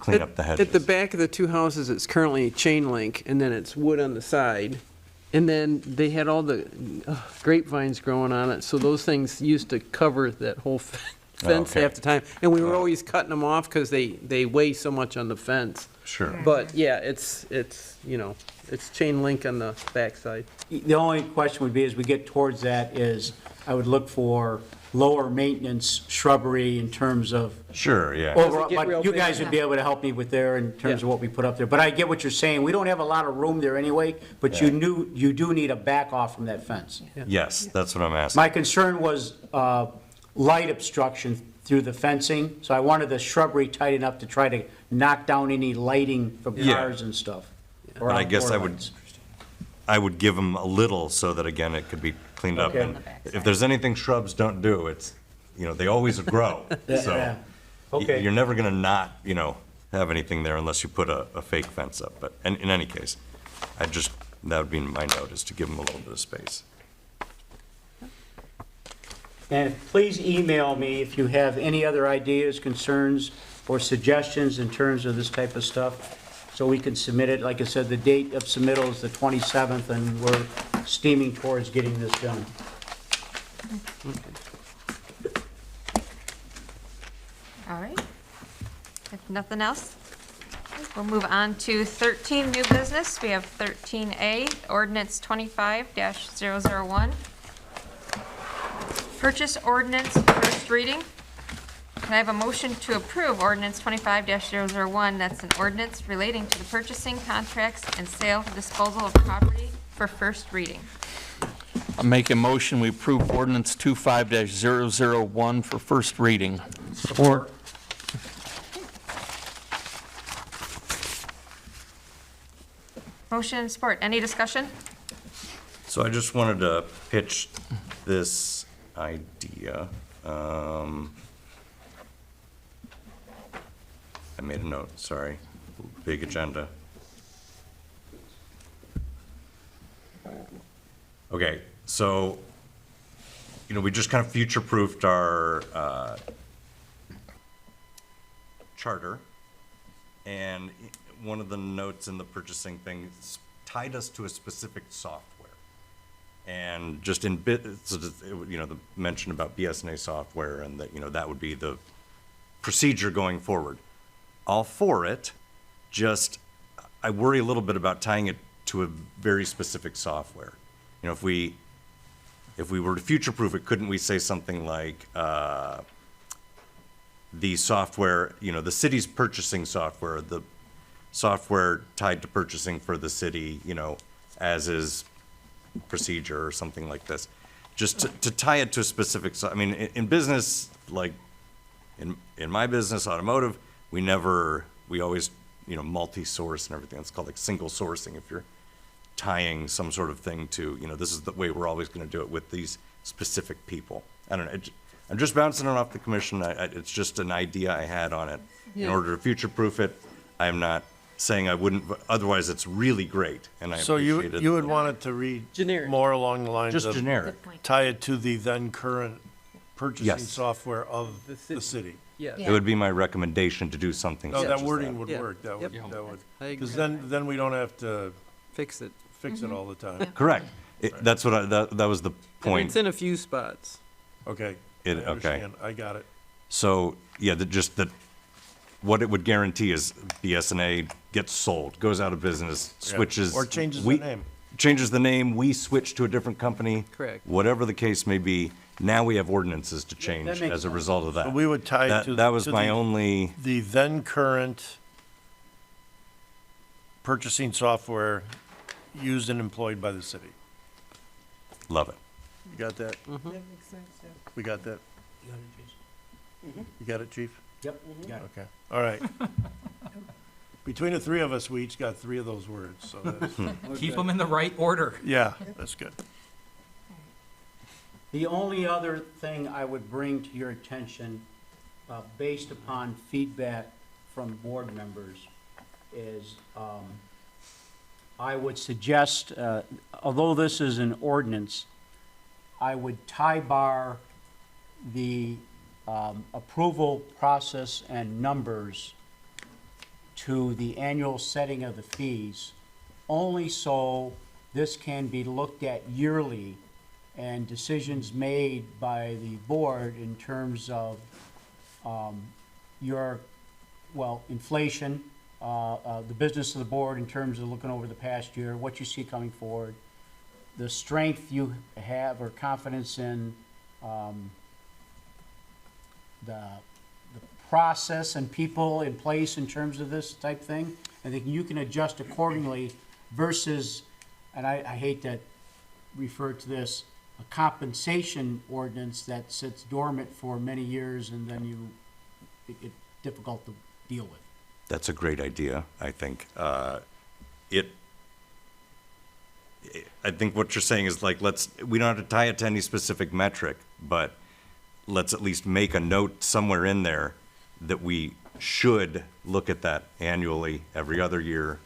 clean up the hedges. At the back of the two houses, it's currently chain link, and then it's wood on the side. And then they had all the grapevines growing on it, so those things used to cover that whole fence okay. half the time. And we were always cutting them off because they weigh so much on the fence. Sure. But, yeah, it's chain link on the backside. The only question would be, as we get towards that, is I would look for lower maintenance shrubbery in terms of Sure, yeah. overall, get real but you big? guys would be able to help me with there in terms of what we put up there. But I get what you're saying, we don't have a lot of room there anyway, but you do need a back off from that fence. Yes, that's what I'm asking. My concern was light obstruction through the fencing, so I wanted the shrubbery tight enough to try to knock down any lighting from Yeah. cars and stuff. But I guess Outdoor I would, lights. I would give them a little so that, again, it could be cleaned up. Okay. And if there's anything shrubs don't do, it's, they always grow. Yeah, So yeah. Okay. you're never gonna not, have anything there unless you put a fake fence up. But in any case, that would be my note, is to give them a little bit of space. And please email me if you have any other ideas, concerns, or suggestions in terms of this type of stuff, so we can submit it. Like I said, the date of submittal is the 27th, and we're steaming towards getting this done. All right. If nothing else, we'll move on to 13, new business. We have 13A, ordinance 25-001. Purchase ordinance, first reading. Can I have a motion to approve ordinance 25-001? That's an ordinance relating to the purchasing, contracts, and sale, disposal of property for first reading. I make a motion, we approve ordinance 25-001 for first reading. Support. Motion and support. Any discussion? So I just wanted to pitch this idea. I made a note, sorry. Big agenda. Okay, so, we just kind of future-proofed our charter, and one of the notes in the purchasing thing tied us to a specific software. And just in the mention about BSNA software, and that, that would be the procedure going forward. All for it, just, I worry a little bit about tying it to a very specific software. If we were to future-proof it, couldn't we say something like, the software, the city's purchasing software, the software tied to purchasing for the city, as is procedure or something like this. Just to tie it to a specific, in business, like in my business, automotive, we always, multi-source and everything. It's called like single sourcing if you're tying some sort of thing to, this is the way we're always going to do it with these specific people. I don't know. I'm just bouncing it off the commission. It's just an idea I had on it. In Yeah. order to future-proof it, I'm not saying I wouldn't, but otherwise it's really great, and I So appreciate it. you would want it to read Generic. more along the lines Just of generic. tie it to the then current purchasing Yes. software of The the city. Yes. It would be my recommendation to do something No, such that as wording would Yeah. work, that would, Yep. that would, I agree. because then we don't have to Fix it. fix it all the time. Correct. That's what that was the And point. it's in a few spots. Okay, I Okay. understand, I got it. So, yeah, what it would guarantee is BSNA gets sold, goes out of business, Yeah. switches. Or changes the we- name. Changes the name, we switch to a different company. Correct. Whatever the case may be, now we have ordinances to change that makes as a result of that. So we would tie it to. That was to my the- only, The then current purchasing software used and employed by the city. love it. You got that? That makes sense, yeah. We got that? You got it, Jason? You got it, chief? Yep, got it. Okay, all right. Between the three of us, we each got 3 of those words, so that's, Keep them in the right order. yeah, that's good. The only other thing I would bring to your attention, based upon feedback from board members, is I would suggest, although this is an ordinance, I would tie bar the approval process and numbers to the annual setting of the fees, only so this can be looked at yearly and decisions made by the board in terms of inflation, the business of the board in terms of looking over the past year, what you see coming forward, the strength you have or confidence in the process and people in place in terms of this type thing. I think you can adjust accordingly versus, and I hate to refer to this, a compensation ordinance that sits dormant for many years and then it's difficult to deal with. That's a great idea, I think. I think what you're saying is like, we don't have to tie it to any specific metric, but let's at least make a note somewhere in there that we should look at that annually, every other year.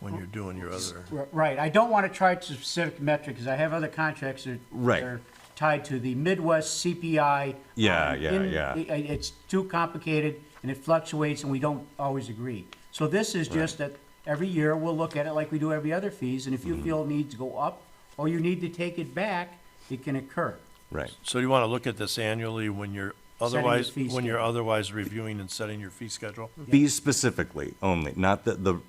When you're doing your other, Right, I don't want to try to specific metric, because I have other contracts that Right. are tied to the Midwest CPI. Yeah. It's too complicated, and it fluctuates, and we don't always agree. So this is just that every year, we'll look at it like we do every other fees, and if you feel it needs to go up, or you need to take it back, it can occur. Right. so you want to look at this annually when you're Setting the otherwise, fee when you're schedule. otherwise reviewing and setting your fee schedule? Fees specifically only, not the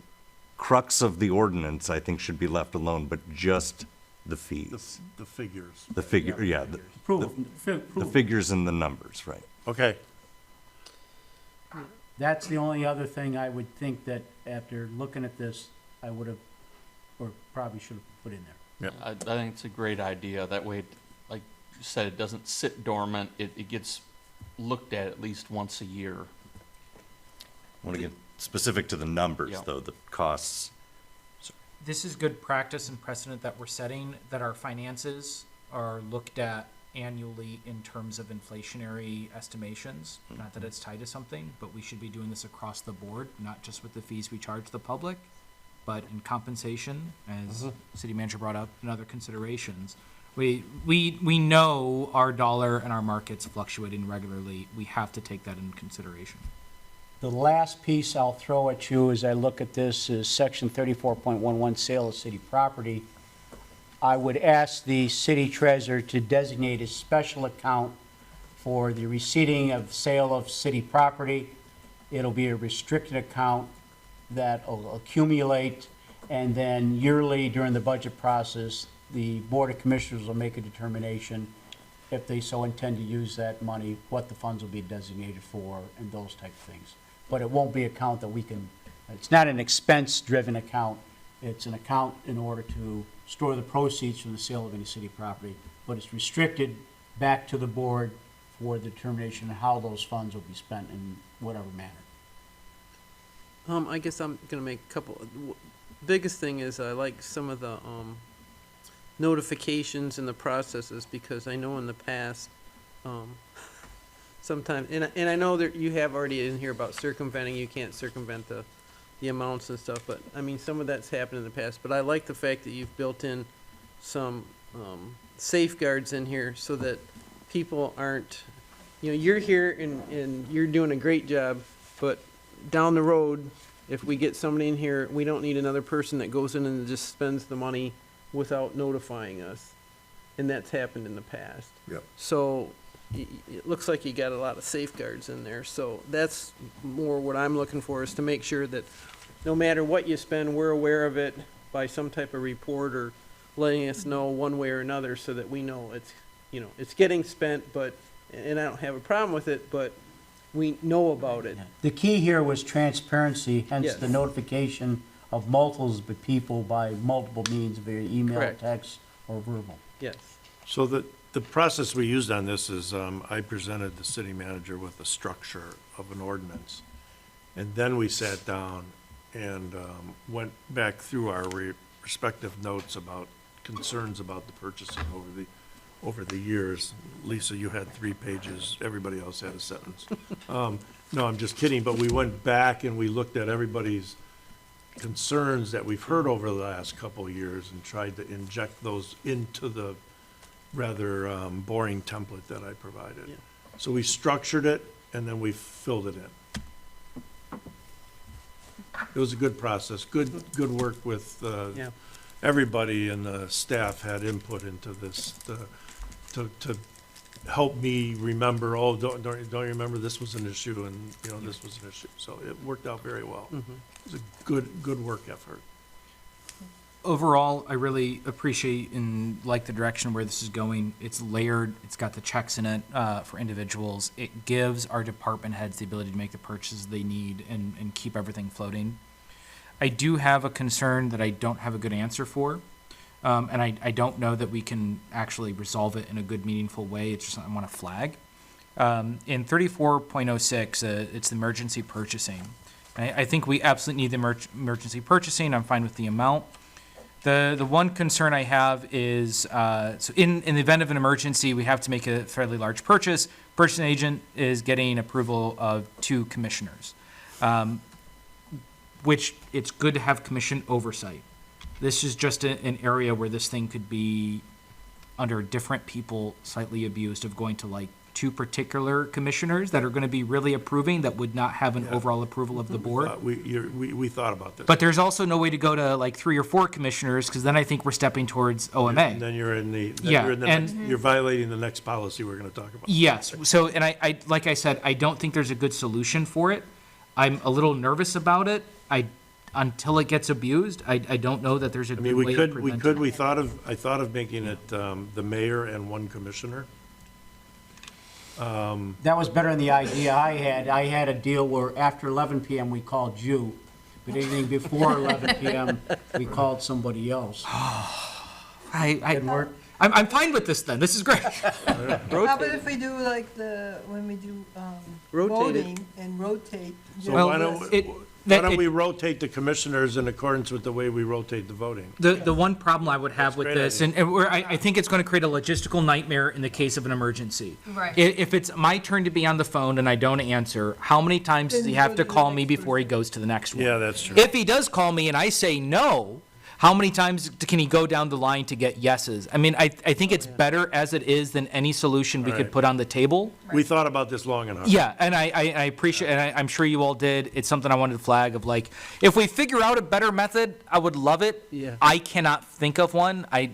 crux of the ordinance, I think, should be left alone, but just the fees. The figures. The figure, yeah, Approval. the figures and the numbers, right. Okay, That's the only other thing I would think that after looking at this, I would have, or probably should have put in there. I think it's a great idea. That way, like you said, it doesn't sit dormant. It gets looked at least once a year. I want to get specific to the numbers, Yeah. though, the costs. This is good practice and precedent that we're setting, that our finances are looked at annually in terms of inflationary estimations. Not that it's tied to something, but we should be doing this across the board, not just with the fees we charge the public, but in compensation, as city manager brought up, and other considerations. We know our dollar and our markets fluctuating regularly. We have to take that into consideration. The last piece I'll throw at you as I look at this is section 34.11, sale of city property. I would ask the city treasurer to designate a special account for the receiving of sale of city property. It'll be a restricted account that will accumulate, and then yearly during the budget process, the Board of Commissioners will make a determination, if they so intend to use that money, what the funds will be designated for, and those type of things. But it won't be an account that we can, it's not an expense-driven account. It's an account in order to store the proceeds from the sale of any city property, but it's restricted back to the board for the determination of how those funds will be spent in whatever manner. I guess I'm gonna make a couple, biggest thing is I like some of the, notifications and the processes, because I know in the past, sometimes, and I know that you have already in here about circumventing, you can't circumvent the amounts and stuff, but, I mean, some of that's happened in the past, but I like the fact that you've built in some, safeguards in here so that people aren't, you're here and you're doing a great job, but down the road, if we get somebody in here, we don't need another person that goes in and just spends the money without notifying us. And that's happened in the past. Yep. So it looks like you got a lot of safeguards in there. So that's more what I'm looking for, is to make sure that no matter what you spend, we're aware of it by some type of report or letting us know one way or another, so that we know it's, it's getting spent, but, and I don't have a problem with it, but we know about it. The key here was transparency, hence Yes. the notification of multiples of people by multiple means via email, Correct. text, or verbal. Yes. So the process we used on this is, I presented the city manager with the structure of an ordinance. And then we sat down and went back through our respective notes about concerns about the purchasing over the years. Lisa, you had 3 pages, everybody else had a sentence. No, I'm just kidding, but we went back and we looked at everybody's concerns that we've heard over the last couple of years and tried to inject those into the rather boring template that I provided. So we structured it and then we filled it in. It was a good process, good work with everybody, and the staff had input into this to help me remember, don't you remember this was an issue, and, this was an issue. So it worked out very well. It was a good work effort. Overall, I really appreciate and like the direction where this is going. It's layered, it's got the checks in it for individuals. It gives our department heads the ability to make the purchases they need and keep everything floating. I do have a concern that I don't have a good answer for, and I don't know that we can actually resolve it in a good, meaningful way. It's just something I want to flag. In 34.06, it's the emergency purchasing. I think we absolutely need the emergency purchasing. I'm fine with the amount. The one concern I have is, so in the event of an emergency, we have to make a fairly large purchase. Purchasing agent is getting approval of 2 commissioners, which it's good to have commission oversight. This is just an area where this thing could be, under different people, slightly abused, of going to like 2 particular commissioners that are going to be really approving that would not have an overall approval of the board. We thought about this. But there's also no way to go to like 3 or 4 commissioners, because then I think we're stepping towards OMA. And then you're you're violating the next policy we're going to talk about. Yes. So, and I like I said, I don't think there's a good solution for it. I'm a little nervous about it. Until it gets abused, I don't know that there's a good way of preventing it. I thought of making it the mayor and 1 commissioner. That was better than the idea I had. I had a deal where after 11 PM, we called you, but anything before 11 PM, we called somebody else. Didn't work? I'm fine with this then. This is great. How about if we do like when we do voting and rotate? So Well, why that- don't we rotate the commissioners in accordance with the way we rotate the voting? The one problem I would have with great this, and where I think it's going to create a logistical nightmare in the case of an emergency. Right. If it's my turn to be on the phone and I don't answer, how many times does he have to call me before he goes to the next one? Yeah, that's true. If he does call me and I say no, how many times can he go down the line to get yeses? I mean, I think it's better as it is than any solution we could Right. put on the table. We thought about this long enough. Yeah, and I appreciate, and I'm sure you all did. It's something I wanted to flag of like, if we figure out a better method, I would love it. Yeah. I cannot think of one. I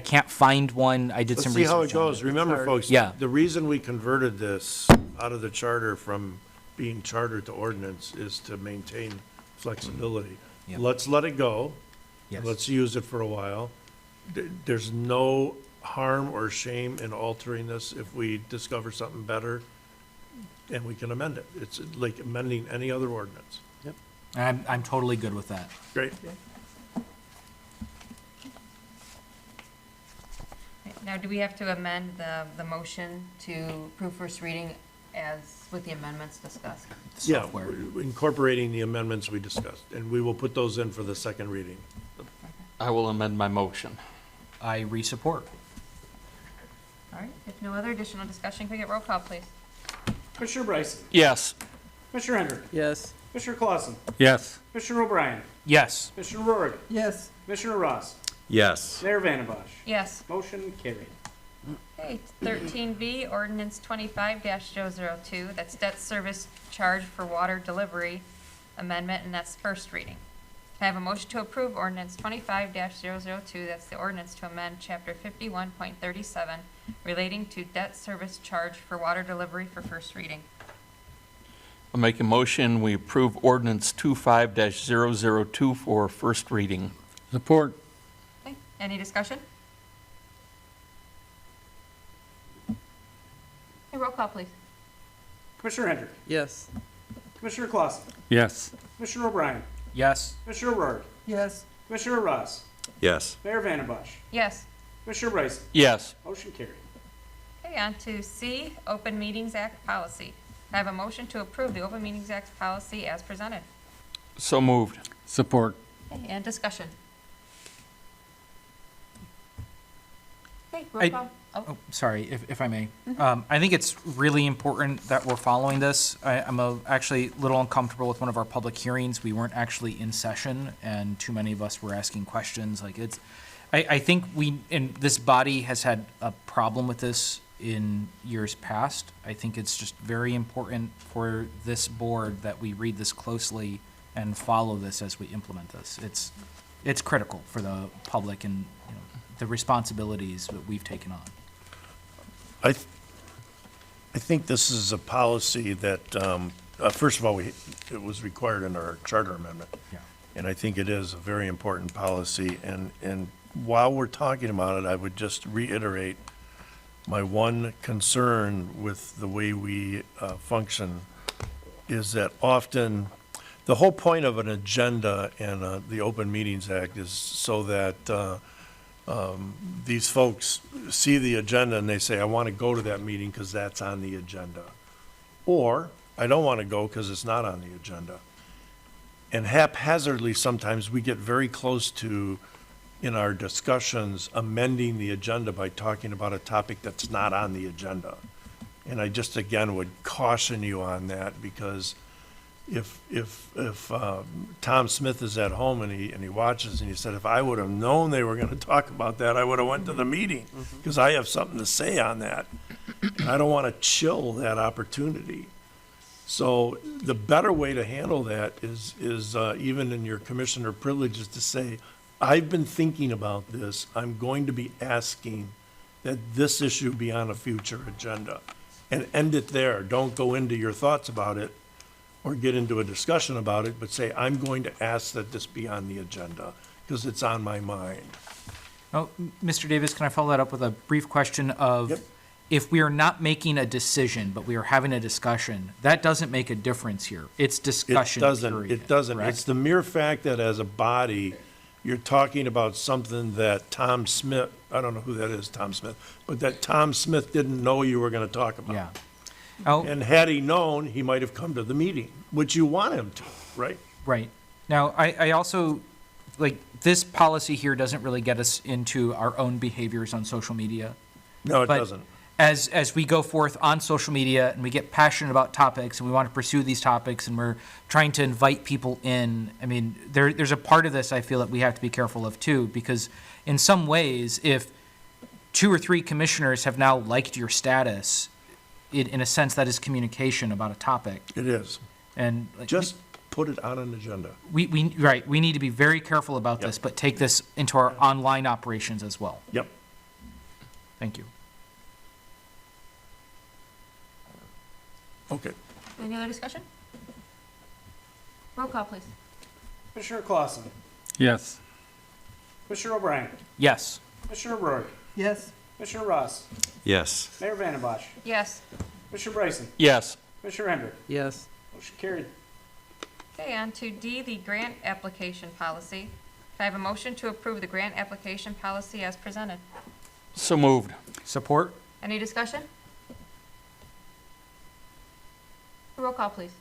can't find one. I did Let's some see research. how it on goes. Remember, folks, Yeah. the reason we converted this out of the charter from being charter to ordinance is to maintain flexibility. Yep. Let's let it go. Yes. Let's use it for a while. There's no harm or shame in altering this if we discover something better, and we can amend it. It's like amending any other ordinance. And I'm totally good with that. Great. Now, do we have to amend the motion to approve first reading as with the amendments discussed? Yeah, Software. we're incorporating the amendments we discussed, and we will put those in for the second reading. I will amend my motion. I re-support. All right, if no other additional discussion, can we get roll call, please? Commissioner Bryson? Yes. Commissioner Hendrick? Yes. Commissioner Clausen? Yes. Commissioner O'Brien? Yes. Commissioner Rorig? Yes. Commissioner Ross? Yes. Mayor Vandembosch? Yes. Motion carried. Okay, 13B, ordinance 25-002, that's debt service charge for water delivery amendment, and that's first reading. Can I have a motion to approve ordinance 25-002, that's the ordinance to amend chapter 51.37 relating to debt service charge for water delivery for first reading? I'll make a motion, we approve ordinance 25-002 for first reading. Support. Okay, any discussion? Okay, roll call, please. Commissioner Hendrick? Yes. Commissioner Clausen? Yes. Commissioner O'Brien? Yes. Commissioner Rorig? Yes. Commissioner Ross? Yes. Mayor Vandembosch? Yes. Commissioner Bryson? Yes. Motion carried. Okay, on to C, Open Meetings Act policy. Can I have a motion to approve the Open Meetings Act policy as presented? So moved. Support. Okay, and discussion. Okay, roll I- call. Oh, sorry, if I may. I think it's really important that we're following this. I'm actually a little uncomfortable with one of our public hearings. We weren't actually in session, and too many of us were asking questions. I think and this body has had a problem with this in years past. I think it's just very important for this board that we read this closely and follow this as we implement this. It's critical for the public and, the responsibilities that we've taken on. I think this is a policy that, first of all, it was required in our charter amendment. Yeah. And I think it is a very important policy. And while we're talking about it, I would just reiterate my one concern with the way we function is that often, the whole point of an agenda and the Open Meetings Act is so that these folks see the agenda and they say, I want to go to that meeting because that's on the agenda. Or, I don't want to go because it's not on the agenda. And haphazardly, sometimes we get very close to, in our discussions, amending the agenda by talking about a topic that's not on the agenda. And I just, again, would caution you on that, because if Tom Smith is at home and he watches and he said, if I would have known they were going to talk about that, I would have went to the meeting, because I have something to say on that. And I don't want to chill that opportunity. So the better way to handle that is even in your commissioner privileges, to say, I've been thinking about this. I'm going to be asking that this issue be on a future agenda, and end it there. Don't go into your thoughts about it or get into a discussion about it, but say, I'm going to ask that this be on the agenda because it's on my mind. Oh, Mr. Davis, can I follow that up with a brief question of, Yep. if we are not making a decision, but we are having a discussion, that doesn't make a difference here. It's discussion, period. It doesn't. correct? It's the mere fact that as a body, you're talking about something that Tom Smith, I don't know who that is, Tom Smith, but that Tom Smith didn't know you were going to talk about. Yeah. Oh, And had he known, he might have come to the meeting, which you want him to, right? right. Now, I also, this policy here doesn't really get us into our own behaviors on social media. No, it But doesn't. As we go forth on social media and we get passionate about topics and we want to pursue these topics and we're trying to invite people in, I mean, there's a part of this I feel that we have to be careful of too, because in some ways, if 2 or 3 commissioners have now liked your status, in a sense, that is communication about a topic. It is. And Just put it on an agenda. we need to be very careful about Yep. this, but take this into our online operations as well. Yep. Thank you. Okay. Any other discussion? Roll call, please. Commissioner Clausen? Yes. Commissioner O'Brien? Yes. Commissioner Rourke? Yes, Commissioner Ross? Yes. Mayor Vandenbosch? Yes. Commissioner Bryson? Yes. Commissioner Hendrick? Yes. Motion carried. Okay, on to D, the grant application policy. Can I have a motion to approve the grant application policy as presented? So moved. Support? Any discussion? Roll call, please.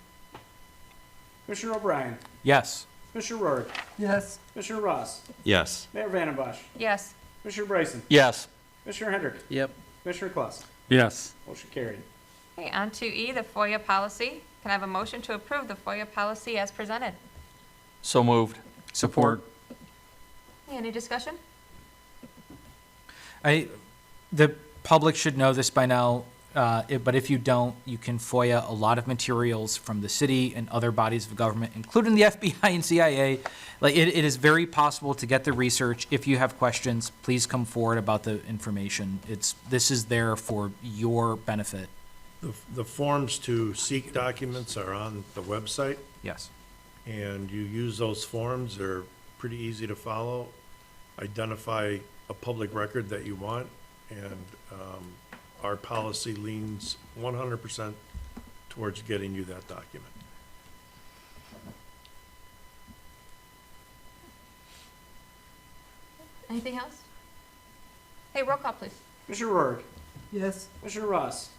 Commissioner O'Brien? Yes. Commissioner Rourke? yes, Commissioner Ross? Yes. Mayor Vandenbosch? Yes. Commissioner Bryson? Yes. Commissioner Hendrick? Yep. Commissioner Clausen? Yes. Motion carried. Okay, on to E, the FOIA policy. Can I have a motion to approve the FOIA policy as presented? So moved. Support. Any discussion? The public should know this by now, but if you don't, you can FOIA a lot of materials from the city and other bodies of government, including the FBI and CIA. It is very possible to get the research. If you have questions, please come forward about the information. This is there for your benefit. The forms to seek documents are on the website, Yes. and you use those forms. They're pretty easy to follow. Identify a public record that you want, and our policy leans 100% towards getting you that document. Anything else? Hey, roll call, please. Commissioner Rourke, Yes. Commissioner Ross,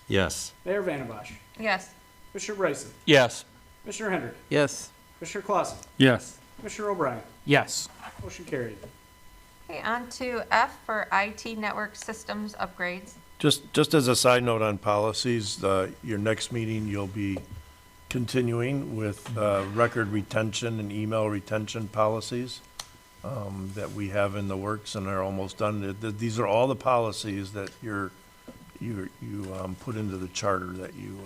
Yes. Mayor Vandembosch, Yes. Commissioner Bryson, Yes. Commissioner Hendrick, Yes. Commissioner Clausen, Yes. Commissioner O'Brien. Yes. Motion carried. Okay, on to F for IT network systems upgrades. Just as a side note on policies, your next meeting, you'll be continuing with record retention and email retention policies that we have in the works and are almost done. These are all the policies that you put into the charter that you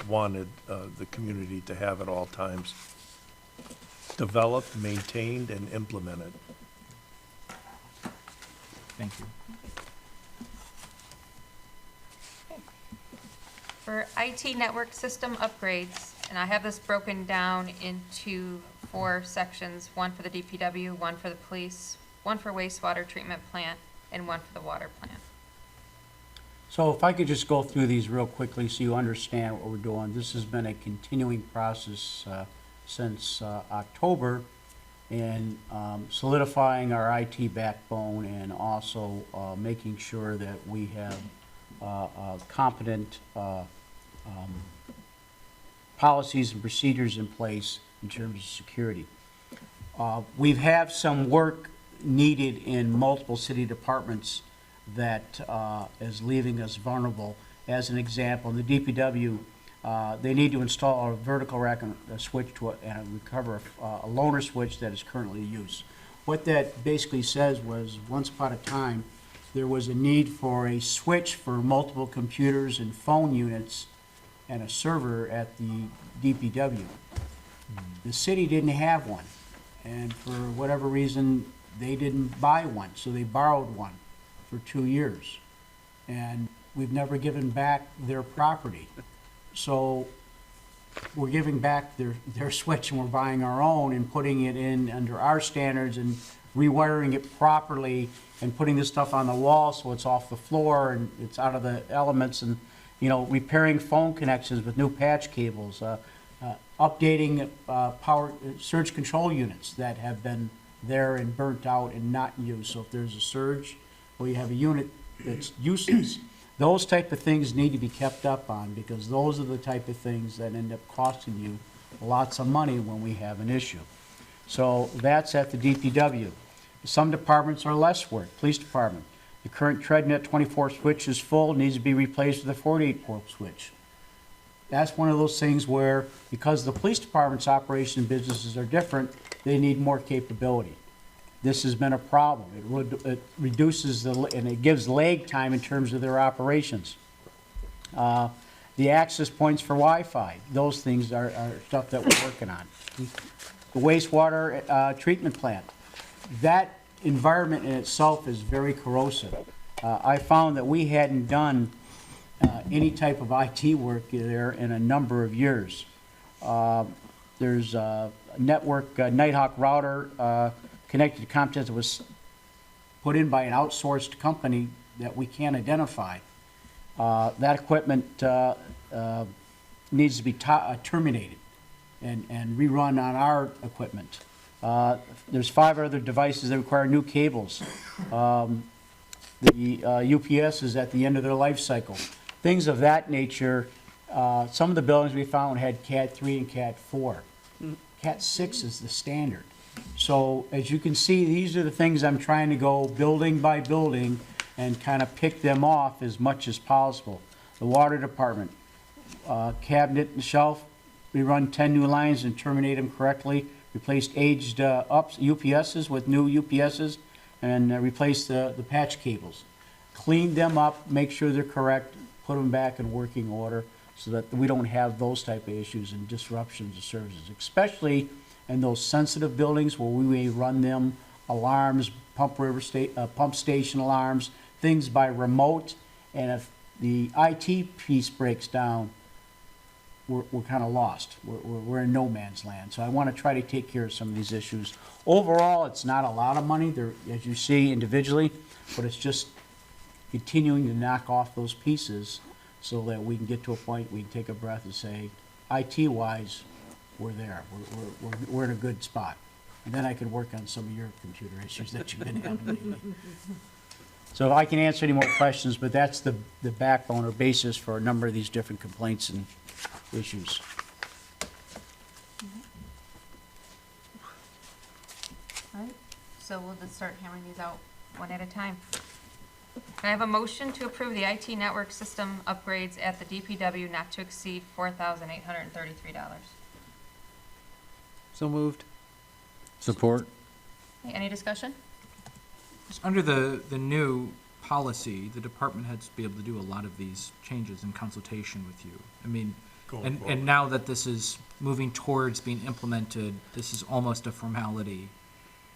wanted the community to have at all times. Developed, maintained, and implemented. Thank you. For IT network system upgrades, and I have this broken down into 4 sections, 1 for the DPW, 1 for the police, 1 for wastewater treatment plant, and 1 for the water plant. So if I could just go through these real quickly so you understand what we're doing. This has been a continuing process since October in solidifying our IT backbone and also making sure that we have competent policies and procedures in place in terms of security. We've had some work needed in multiple city departments that is leaving us vulnerable. As an example, in the DPW, they need to install a vertical rack and a switch to and recover a loaner switch that is currently in use. What that basically says was, once upon a time, there was a need for a switch for multiple computers and phone units and a server at the DPW. The city didn't have one, and for whatever reason, they didn't buy one, so they borrowed one for 2 years. And we've never given back their property. So we're giving back their switch and we're buying our own and putting it in under our standards and rewiring it properly and putting this stuff on the wall so it's off the floor and it's out of the elements, and, you know, repairing phone connections with new patch cables, updating power surge control units that have been there and burnt out and not in use. So if there's a surge, well, you have a unit that's useless. Those type of things need to be kept up on, because those are the type of things that end up costing you lots of money when we have an issue. So that's at the DPW. Some departments are less work. Police department, the current TreadNet 24 switch is full, needs to be replaced with a 48-port switch. That's one of those things where, because the police department's operation businesses are different, they need more capability. This has been a problem. It reduces and it gives lag time in terms of their operations. The access points for Wi-Fi, those things are stuff that we're working on. The wastewater treatment plant, that environment in itself is very corrosive. I found that we hadn't done any type of IT work there in a number of years. There's a network Nighthawk router connected to Comcast that was put in by an outsourced company that we can't identify. That equipment needs to be terminated and rerun on our equipment. There's 5 other devices that require new cables. The UPS is at the end of their life cycle. Things of that nature. Some of the buildings we found had Cat 3 and Cat 4. Cat 6 is the standard. So as you can see, these are the things I'm trying to go building by building and kind of pick them off as much as possible. The water department, cabinet and shelf, we run 10 new lines and terminate them correctly, replaced aged UPSs with new UPSs, and replace the patch cables. Clean them up, make sure they're correct, put them back in working order so that we don't have those type of issues and disruptions of services, especially in those sensitive buildings where we may run them alarms, pump station alarms, things by remote, and if the IT piece breaks down, we're kind of lost. We're in no man's land. So I want to try to take care of some of these issues. Overall, it's not a lot of money, there, as you see individually, but it's just continuing to knock off those pieces so that we can get to a point we can take a breath and say, IT-wise, we're there. We're in a good spot. And then I can work on some of your computer issues that you've been having lately. So I can answer any more questions, but that's the backbone or basis for a number of these different complaints and issues. All right, so we'll just start hammering these out one at a time. Can I have a motion to approve the IT network system upgrades at the DPW not to exceed $4,833? So moved. Support? Okay, any discussion? Under the new policy, the department heads be able to do a lot of these changes in consultation with you. I mean, Going and forward. now that this is moving towards being implemented, this is almost a formality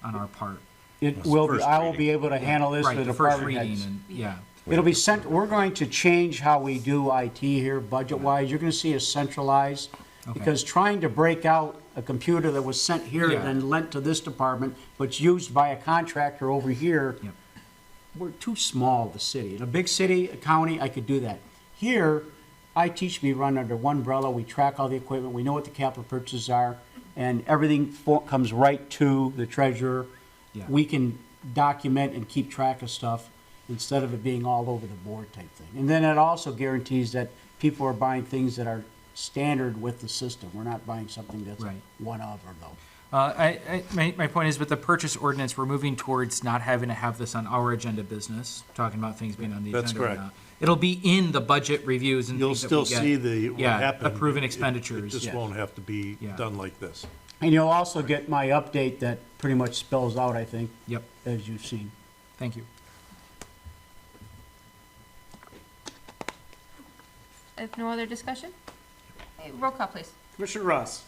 on our part. It will be, First I will reading. be able to handle this Right, with the first department reading heads. and, yeah. It'll be sent, we're going to change how we do IT here, budget-wise. You're gonna see us centralized. Okay. Because trying to break out a computer that was sent here Yeah. and then lent to this department, but used by a contractor over here, Yep. we're too small, the city. In a big city, a county, I could do that. Here, IT should be run under one umbrella. We track all the equipment, we know what the capital purchases are, and everything comes right to the treasurer. Yeah. We can document and keep track of stuff instead of it being all over the board type thing. And then it also guarantees that people are buying things that are standard with the system. We're not buying something that's Right. one of or though. My point is with the purchase ordinance, we're moving towards not having to have this on our agenda business, talking about things being on the That's agenda. or correct. not. It'll be in the budget reviews and You'll things that we still get. see the, what Yeah, happened. approving It expenditures. just Yeah. won't have to be Yeah. done like this. And you'll also get my update that pretty much spells out, I think, Yep, as you've seen. thank you. If no other discussion? Okay, roll call, please. Commissioner Ross,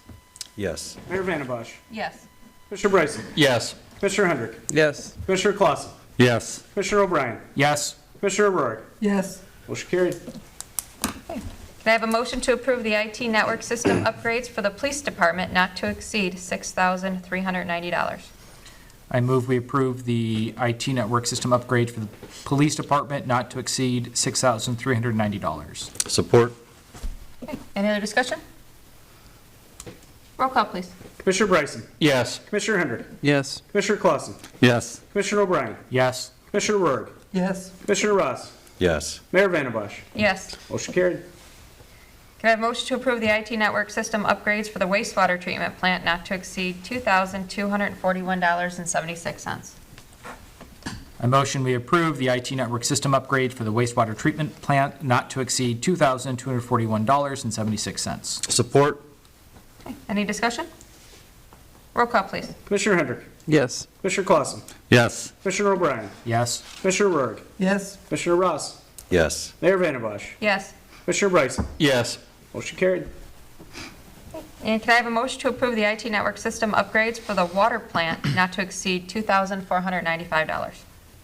Yes. Mayor Vandembosch, Yes. Commissioner Bryson, Yes. Commissioner Hendrick, Yes. Commissioner Clausen, Yes. Commissioner O'Brien, Yes, Commissioner O'Rourke. Yes, Motion carried. Can I have a motion to approve the IT network system upgrades for the police department not to exceed $6,390? I move we approve the IT network system upgrade for the police department not to exceed $6,390. Support? Okay, any other discussion? Roll call, please. Commissioner Bryson, Yes. Commissioner Hendrick, Yes. Commissioner Clausen, Yes. Commissioner O'Brien, Yes, Commissioner O'Rourke, yes, Commissioner Ross, Yes. Mayor Vandembosch. Yes. Motion carried. Can I have a motion to approve the IT network system upgrades for the wastewater treatment plant not to exceed $2,241.76? I motion we approve the IT network system upgrade for the wastewater treatment plant not to exceed $2,241.76. Support? Any discussion? Roll call, please. Commissioner Hendrick, Yes. Commissioner Clausen, Yes. Commissioner O'Brien, Yes, Commissioner O'Rourke, yes, Commissioner Ross, Yes. Mayor Vandembosch, Yes. Commissioner Bryson. Yes. Motion carried. And can I have a motion to approve the IT network system upgrades for the water plant not to exceed $2,495?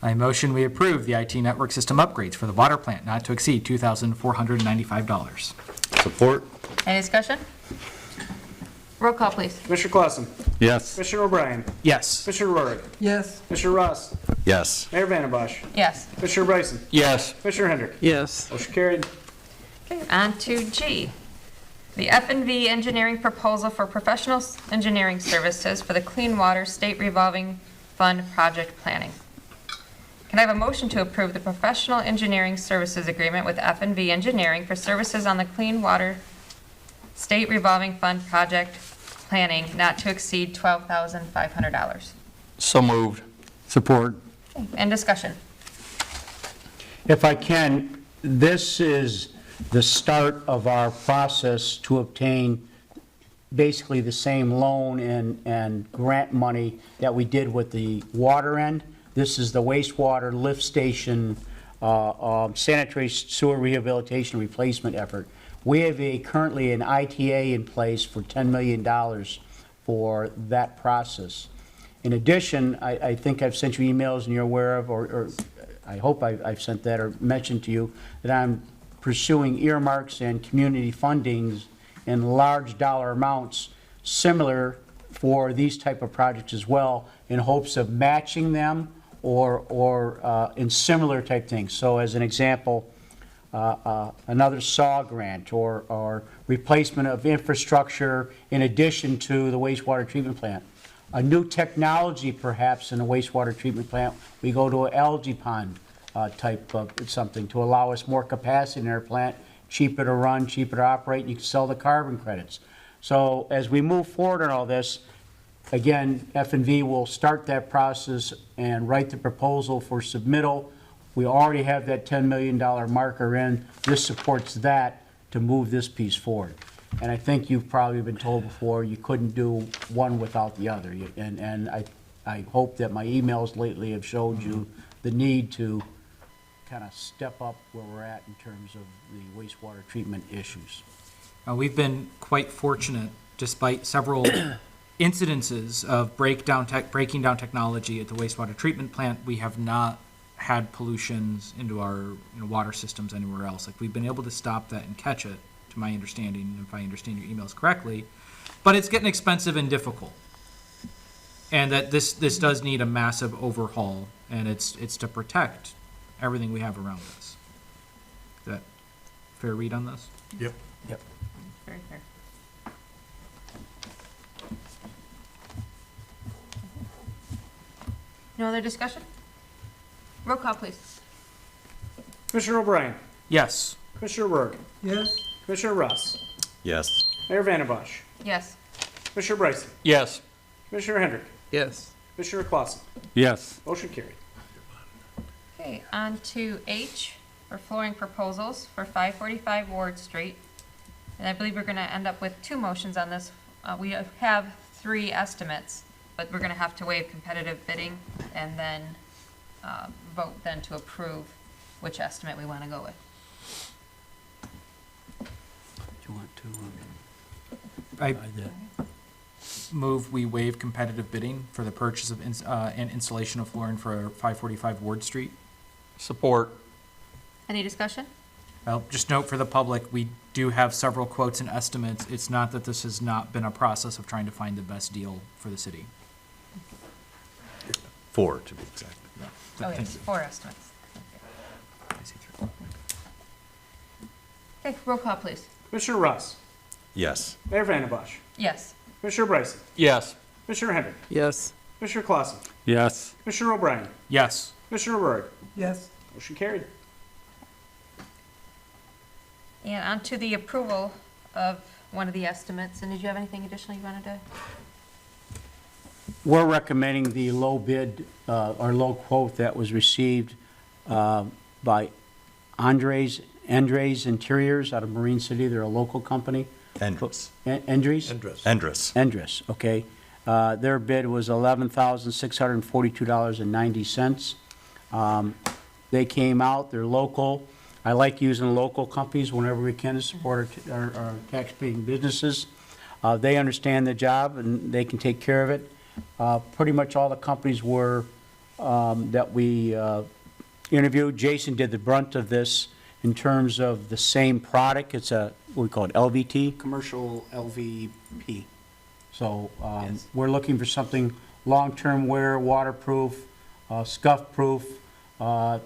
I motion we approve the IT network system upgrades for the water plant not to exceed $2,495. Support? Any discussion? Roll call, please. Commissioner Clausen, Yes. Commissioner O'Brien, Yes, Commissioner O'Rourke, yes, Commissioner Ross, Yes. Mayor Vandembosch, Yes. Commissioner Bryson, Yes. Commissioner Hendrick. Yes. Motion carried. Okay, on to G. The F&V engineering proposal for professional engineering services for the Clean Water State Revolving Fund project planning. Can I have a motion to approve the professional engineering services agreement with F&V Engineering for services on the Clean Water State Revolving Fund project planning not to exceed $12,500? So moved. Support. And discussion. If I can, this is the start of our process to obtain basically the same loan and grant money that we did with the water end. This is the wastewater lift station sanitary sewer rehabilitation replacement effort. We have currently an ITA in place for $10 million for that process. In addition, I think I've sent you emails and you're aware of, or I hope I've sent that or mentioned to you, that I'm pursuing earmarks and community fundings in large dollar amounts similar for these type of projects as well, in hopes of matching them or in similar type things. So as an example, another SAW grant or replacement of infrastructure in addition to the wastewater treatment plant. A new technology perhaps in the wastewater treatment plant, we go to an algae pond type of something to allow us more capacity in our plant, cheaper to run, cheaper to operate, and you can sell the carbon credits. So as we move forward on all this, again, F&V will start that process and write the proposal for submittal. We already have that $10 million marker in. This supports that to move this piece forward. And I think you've probably been told before, you couldn't do one without the other. And I hope that my emails lately have showed you the need to kind of step up where we're at in terms of the wastewater treatment issues. We've been quite fortunate, despite several incidences of breaking down technology at the wastewater treatment plant. We have not had pollutions into our water systems anywhere else. Like, we've been able to stop that and catch it, to my understanding, if I understand your emails correctly. But it's getting expensive and difficult. And that this does need a massive overhaul, and it's to protect everything we have around us. Is that fair read on this? Yep. Yep. Very fair. No other discussion? Roll call, please. Commissioner O'Brien, Yes. Commissioner Rourke, Yes, Commissioner Russ, Yes. Mayor Vandembosch, Yes. Commissioner Bryson, Yes. Commissioner Hendrick, Yes. Commissioner Clausen. Yes. Motion carried. Okay, on to H for flooring proposals for 545 Ward Street. And I believe we're going to end up with two motions on this. We have three estimates, but we're going to have to waive competitive bidding and then vote then to approve which estimate we want to go with. Do you want to? I buy that? move we waive competitive bidding for the purchase of and installation of flooring for 545 Ward Street. Support. Any discussion? Well, just note for the public, we do have several quotes and estimates. It's not that this has not been a process of trying to find the best deal for the city. 4, to be exact. Oh, Thank yes, you. 4 estimates. I see through. Okay, roll call, please. Commissioner Russ, Yes. Mayor Vandembosch, Yes. Commissioner Bryson, Yes. Commissioner Hendrick, Yes. Commissioner Clausen, Yes. Commissioner O'Brien, Yes. Commissioner Rourke. yes, Motion carried. And on to the approval of one of the estimates. And did you have anything additional you wanted to? We're recommending the low bid, or low quote that was received by Andres Interiors out of Marine City. They're a local company. Endress. Endres? Endress. Endress. Endress, okay. Their bid was $11,642.90. They came out, they're local. I like using local companies whenever we can to support our tax-paying businesses. They understand the job and they can take care of it. Pretty much all the companies were, that we interviewed. Jason did the brunt of this in terms of the same product. It's what we call it, LVT. Commercial LVP. So Yes. we're looking for something long-term wear, waterproof, scuff-proof, kind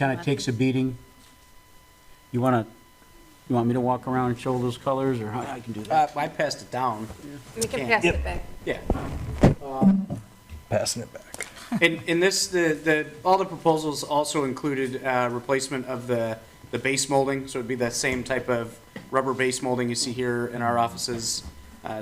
of takes a beating. You want me to walk around and show those colors, or how I can do that? I passed it down. We can pass it back. Yeah. Passing it back. In this, all the proposals also included replacement of the base molding, so it'd be that same type of rubber base molding you see here in our offices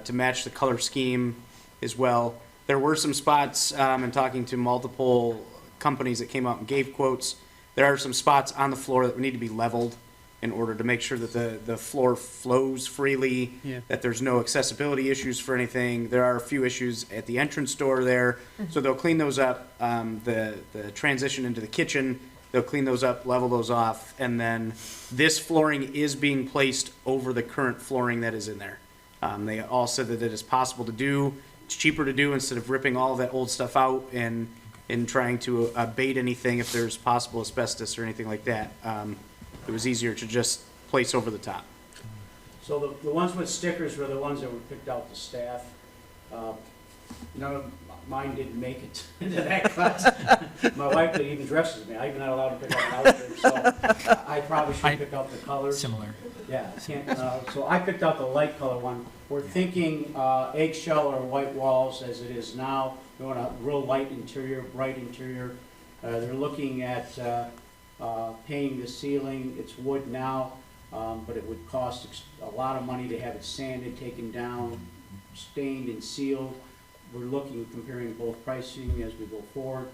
to match the color scheme as well. There were some spots, in talking to multiple companies that came out and gave quotes, there are some spots on the floor that need to be leveled in order to make sure that the floor flows freely, Yeah. that there's no accessibility issues for anything. There are a few issues at the entrance door there, so they'll clean those up. The transition into the kitchen, they'll clean those up, level those off, and then this flooring is being placed over the current flooring that is in there. They all said that it is possible to do. It's cheaper to do instead of ripping all of that old stuff out and trying to abate anything if there's possible asbestos or anything like that. It was easier to just place over the top. So the ones with stickers were the ones that were picked out to staff. Mine didn't make it into that class. My wife that even dresses me, I'm not allowed to pick out the outfit, so I probably should pick out the colors. Similar. Yeah, I can't, so I picked out the light color one. We're thinking eggshell or white walls as it is now. We want a real light interior, bright interior. They're looking at painting the ceiling. It's wood now, but it would cost a lot of money to have it sanded, taken down, stained and sealed. We're looking, comparing both pricing as we go forward,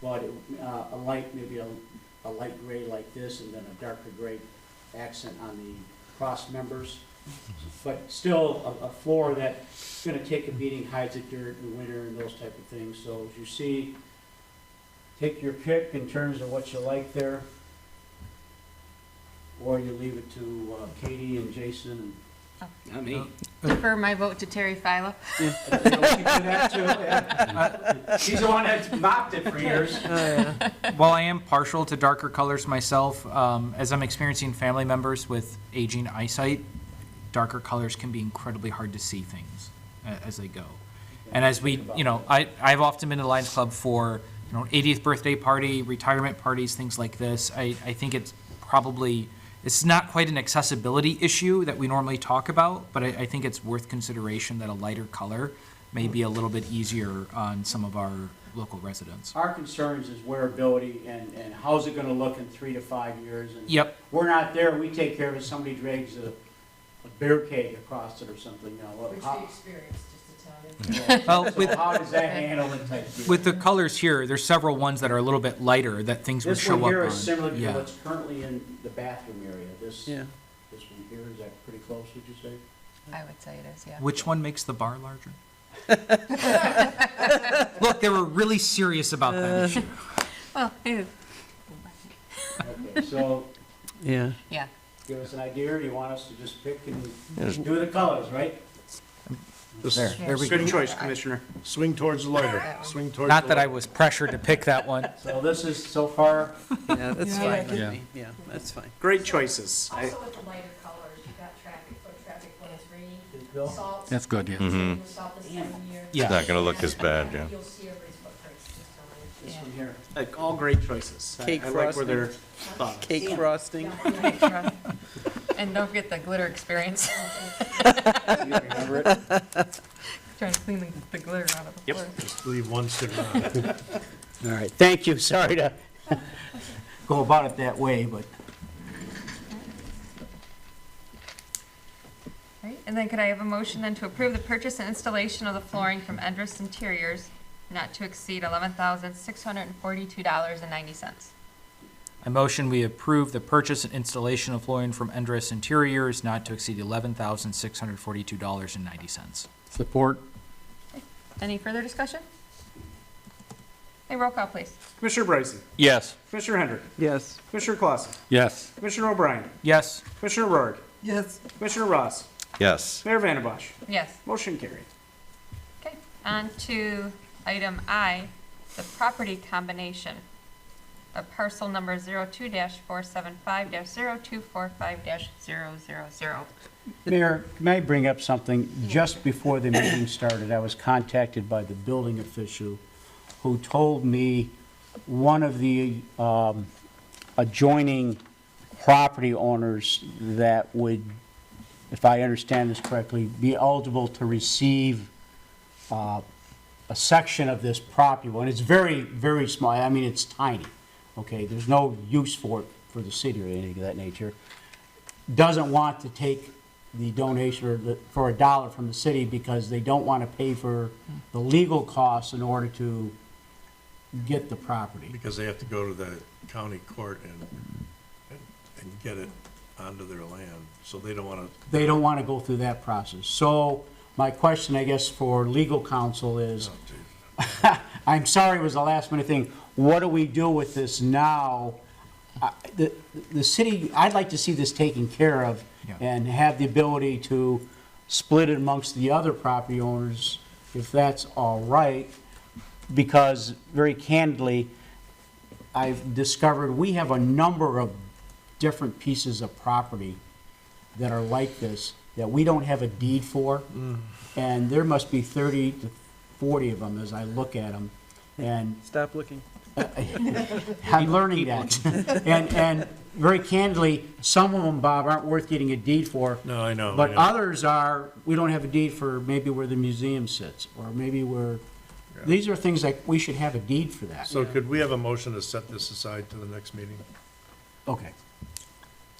but a light, maybe a light gray like this, and then a darker gray accent on the cross members. But still a floor that's gonna take a beating, hides it dirt in the winter and those type of things. So as you see, take your pick in terms of what you like there. Or you leave it to Katie and Jason and. Not me. Defer my vote to Terry Philo. She's the one that mocked it for years. While I am partial to darker colors myself, as I'm experiencing family members with aging eyesight, darker colors can be incredibly hard to see things as they go. And as we, I've often been to the Lions Club for, 80th birthday party, retirement parties, things like this. I think it's probably, it's not quite an accessibility issue that we normally talk about, but I think it's worth consideration that a lighter color may be a little bit easier on some of our local residents. Our concerns is wearability and how's it gonna look in 3 to 5 years. And Yep. we're not there, we take care of it, somebody drags a beer keg across it or something, Which how, we experienced, just to tell you. Well, so how does that handle it type deal? With the colors here, there's several ones that are a little bit lighter that things would This show one up here on. is similar to Yeah. what's currently in the bathroom area. This Yeah. one here, is that pretty close, would you say? I would say it is, yeah. Which one makes the bar larger? Look, they were really serious about that issue. Well, Okay, so Yeah. yeah. give us an idea, or you want us to just pick and do the colors, right? There we Good go. choice, Commissioner. Swing towards the lighter, swing towards the lighter. Not that I was pressured to pick that one. So this is so far, Yeah, that's fine with Yeah. me. Yeah, that's fine. Great choices. Also with the lighter colors, you've got traffic, foot traffic when it's raining, Bill? salt. That's good, yeah. Salt this time of year. Yeah. It's not gonna look as bad, yeah. You'll see everybody's footprints, just telling you. this one here. Like, all great choices. Cake I like where frosting. they're thought. Cake frosting. And don't forget the glitter experience. You remember it? Trying to clean the glitter out of the Yep. floor. Just leave one sitting around. All right, thank you, sorry to go about it that way, but. Right, and then could I have a motion then to approve the purchase and installation of the flooring from Endress Interiors not to exceed $11,642.90? I motion we approve the purchase and installation of flooring from Endress Interiors not to exceed $11,642.90. Support? Any further discussion? Hey, roll call, please. Commissioner Bryson, Yes. Commissioner Hendrick, Yes. Commissioner Clausen, Yes. Commissioner O'Brien, Yes. Commissioner Rourke, Yes, Commissioner Ross, Yes. Mayor Vandebosch. Yes. Motion carried. Okay, on to item I, the property combination of parcel number 02-475-0245-000. Mayor, may I bring up something? Just before the meeting started, I was contacted by the building official who told me one of the adjoining property owners that would, if I understand this correctly, be eligible to receive a section of this property. And it's very, very small. I mean, it's tiny. Okay, there's no use for it for the city or anything of that nature. Doesn't want to take the donation for $1 from the city because they don't want to pay for the legal costs in order to get the property. Because they have to go to the county court and get it onto their land, so they don't want to. They don't want to go through that process. So my question, I guess, for legal counsel is, I'm sorry it was a last minute thing, what do we do with this now? The city, I'd like to see this taken care of and have the ability to split it amongst the other property owners, if that's all right. Because very candidly, I've discovered we have a number of different pieces of property that are like this that we don't have a deed for. And there must be 30 to 40 of them as I look at them. And Stop looking. I'm learning that. And very candidly, some of them, Bob, aren't worth getting a deed for. No, I know. But yeah. others are, we don't have a deed for maybe where the museum sits, or maybe where, these are things like, we should have a deed for that. So could we have a motion to set this aside to the next meeting? Okay.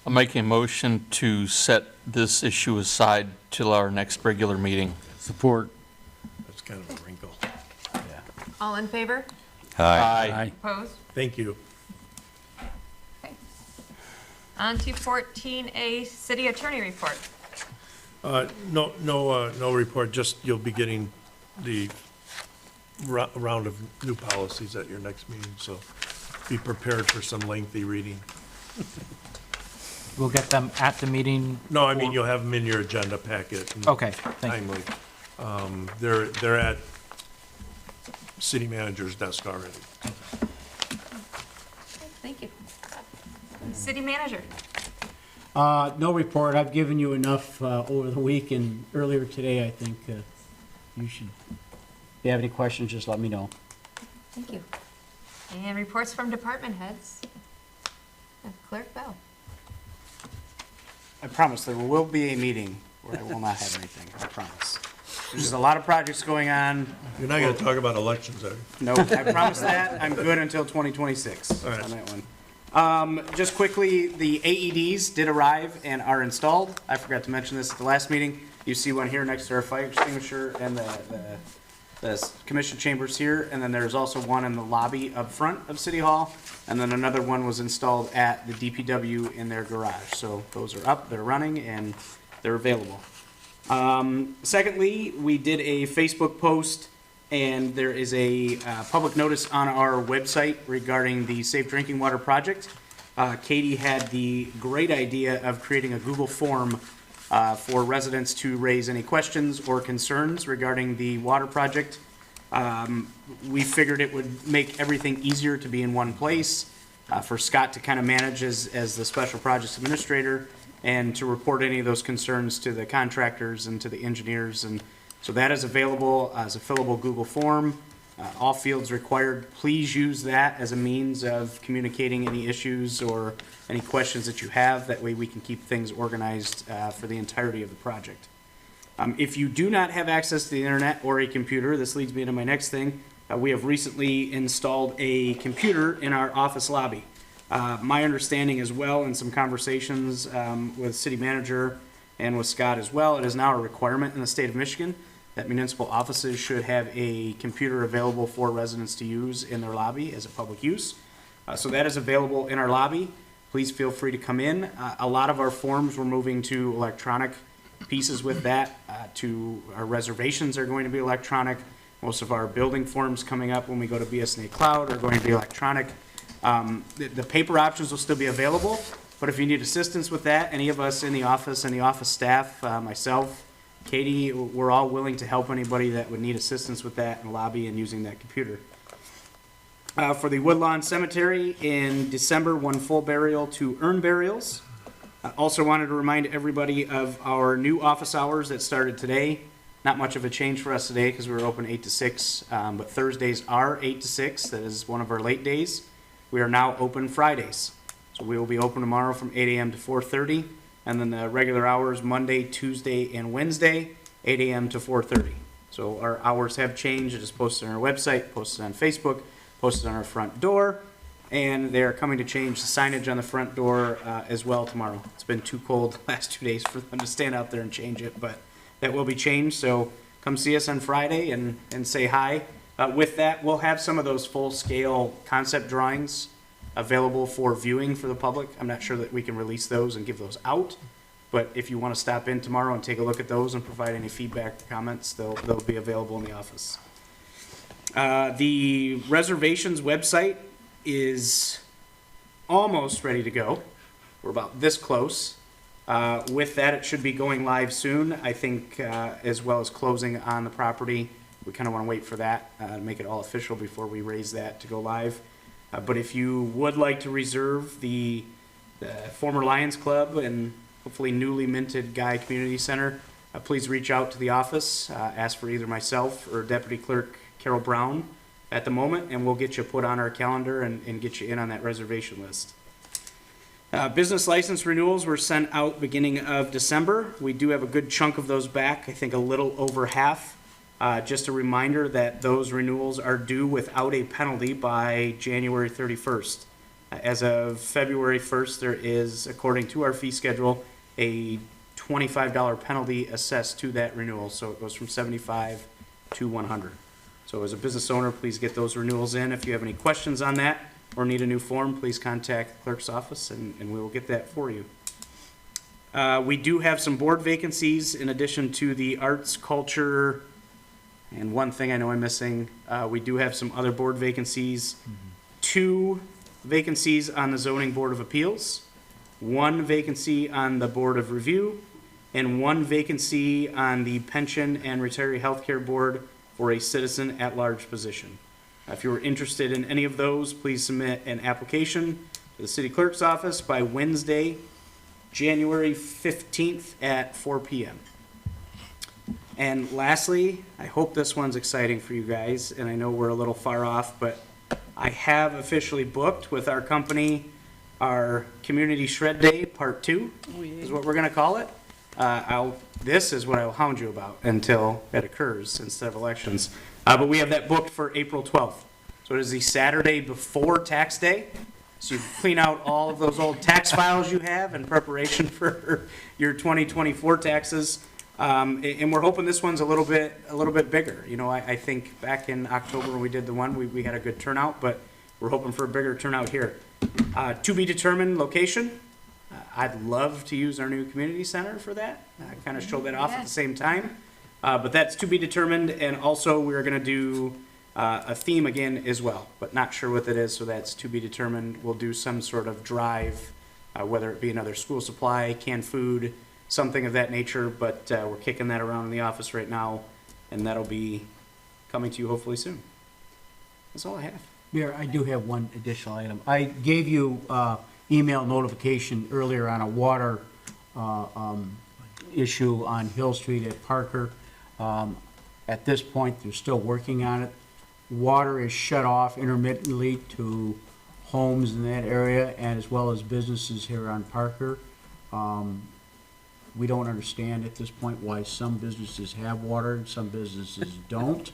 I'll make a motion to set this issue aside till our next regular meeting. Support. That's kind of a wrinkle. All in favor? Aye. Opposed? Thank you. On to 14A, City Attorney Report. No report, just you'll be getting the round of new policies at your next meeting, so be prepared for some lengthy reading. We'll get them at the meeting? No, I mean, or- you'll have them in your agenda packet. and Okay, thank you. timely. They're at city manager's desk already. Thank you. City Manager. No report. I've given you enough over the week and earlier today, I think. You should, if you have any questions, just let me know. Thank you. And reports from department heads. Clerk Bell. I promise there will be a meeting where I will not have anything, I promise. There's just a lot of projects going on. You're not gonna talk about elections, are you? No, I promise that. I'm good until 2026 All right. on that one. Just quickly, the AEDs did arrive and are installed. I forgot to mention this at the last meeting. You see one here next to our fire extinguisher and the commission chambers here. And then there's also one in the lobby up front of City Hall. And then another one was installed at the DPW in their garage. So those are up, they're running, and they're available. Secondly, we did a Facebook post, and there is a public notice on our website regarding the Safe Drinking Water Project. Katie had the great idea of creating a Google form for residents to raise any questions or concerns regarding the water project. We figured it would make everything easier to be in one place, for Scott to kind of manage as the special projects administrator, and to report any of those concerns to the contractors and to the engineers. And so that is available as a fillable Google form. All fields required. Please use that as a means of communicating any issues or any questions that you have. That way we can keep things organized for the entirety of the project. If you do not have access to the internet or a computer, this leads me into my next thing. We have recently installed a computer in our office lobby. My understanding as well, in some conversations with city manager and with Scott as well, it is now a requirement in the state of Michigan that municipal offices should have a computer available for residents to use in their lobby as a public use. So that is available in our lobby. Please feel free to come in. A lot of our forms we're moving to electronic pieces with that. To our reservations are going to be electronic. Most of our building forms coming up when we go to BSNA Cloud are going to be electronic. The paper options will still be available, but if you need assistance with that, any of us in the office and the office staff, myself, Katie, we're all willing to help anybody that would need assistance with that in the lobby and using that computer. For the Woodlawn Cemetery in December, 1 full burial, 2 urn burials. I also wanted to remind everybody of our new office hours that started today. Not much of a change for us today because we were open 8 to 6, but Thursdays are 8 to 6. That is one of our late days. We are now open Fridays. So we will be open tomorrow from 8 a.m. to 4:30, and then the regular hours Monday, Tuesday, and Wednesday, 8 a.m. to 4:30. So our hours have changed. It is posted on our website, posted on Facebook, posted on our front door, and they are coming to change the signage on the front door as well tomorrow. It's been too cold the last 2 days for them to stand out there and change it, but that will be changed. So come see us on Friday and say hi. With that, we'll have some of those full-scale concept drawings available for viewing for the public. I'm not sure that we can release those and give those out, but if you want to stop in tomorrow and take a look at those and provide any feedback, comments, they'll be available in the office. The reservations website is almost ready to go. We're about this close. With that, it should be going live soon, I think, as well as closing on the property. We kind of want to wait for that to make it all official before we raise that to go live. But if you would like to reserve the former Lions Club and hopefully newly minted Guy Community Center, please reach out to the office, ask for either myself or Deputy Clerk Carol Brown at the moment, and we'll get you put on our calendar and get you in on that reservation list. Business license renewals were sent out beginning of December. We do have a good chunk of those back, I think a little over half. Just a reminder that those renewals are due without a penalty by January 31st. As of February 1st, there is, according to our fee schedule, a $25 penalty assessed to that renewal. So it goes from 75 to 100. So as a business owner, please get those renewals in. If you have any questions on that or need a new form, please contact the clerk's office and we will get that for you. We do have some board vacancies in addition to the arts, culture, and one thing I know I'm missing. We do have some other board vacancies. 2 vacancies on the Zoning Board of Appeals, 1 vacancy on the Board of Review, and 1 vacancy on the Pension and Retiree Healthcare Board for a citizen at-large position. If you're interested in any of those, please submit an application to the city clerk's office by Wednesday, January 15th at 4 p.m. And lastly, I hope this one's exciting for you guys, and I know we're a little far off, but I have officially booked with our company our Community Shred Day Part 2 is what we're going to call it. This is what I'll hound you about until it occurs instead of elections. But we have that booked for April 12th. So it is the Saturday before tax day. So you clean out all of those old tax files you have in preparation for your 2024 taxes. And we're hoping this one's a little bit bigger. You know, I think back in October when we did the one, we had a good turnout, but we're hoping for a bigger turnout here. To be determined location. I'd love to use our new community center for that. Kind of show that off at the same time. But that's to be determined. And also we're going to do a theme again as well, but not sure what that is. So that's to be determined. We'll do some sort of drive, whether it be another school supply, canned food, something of that nature. But we're kicking that around in the office right now, and that'll be coming to you hopefully soon. That's all I have. Mayor, I do have one additional item. I gave you email notification earlier on a water issue on Hill Street at Parker. At this point, they're still working on it. Water is shut off intermittently to homes in that area and as well as businesses here on Parker. We don't understand at this point why some businesses have water and some businesses don't.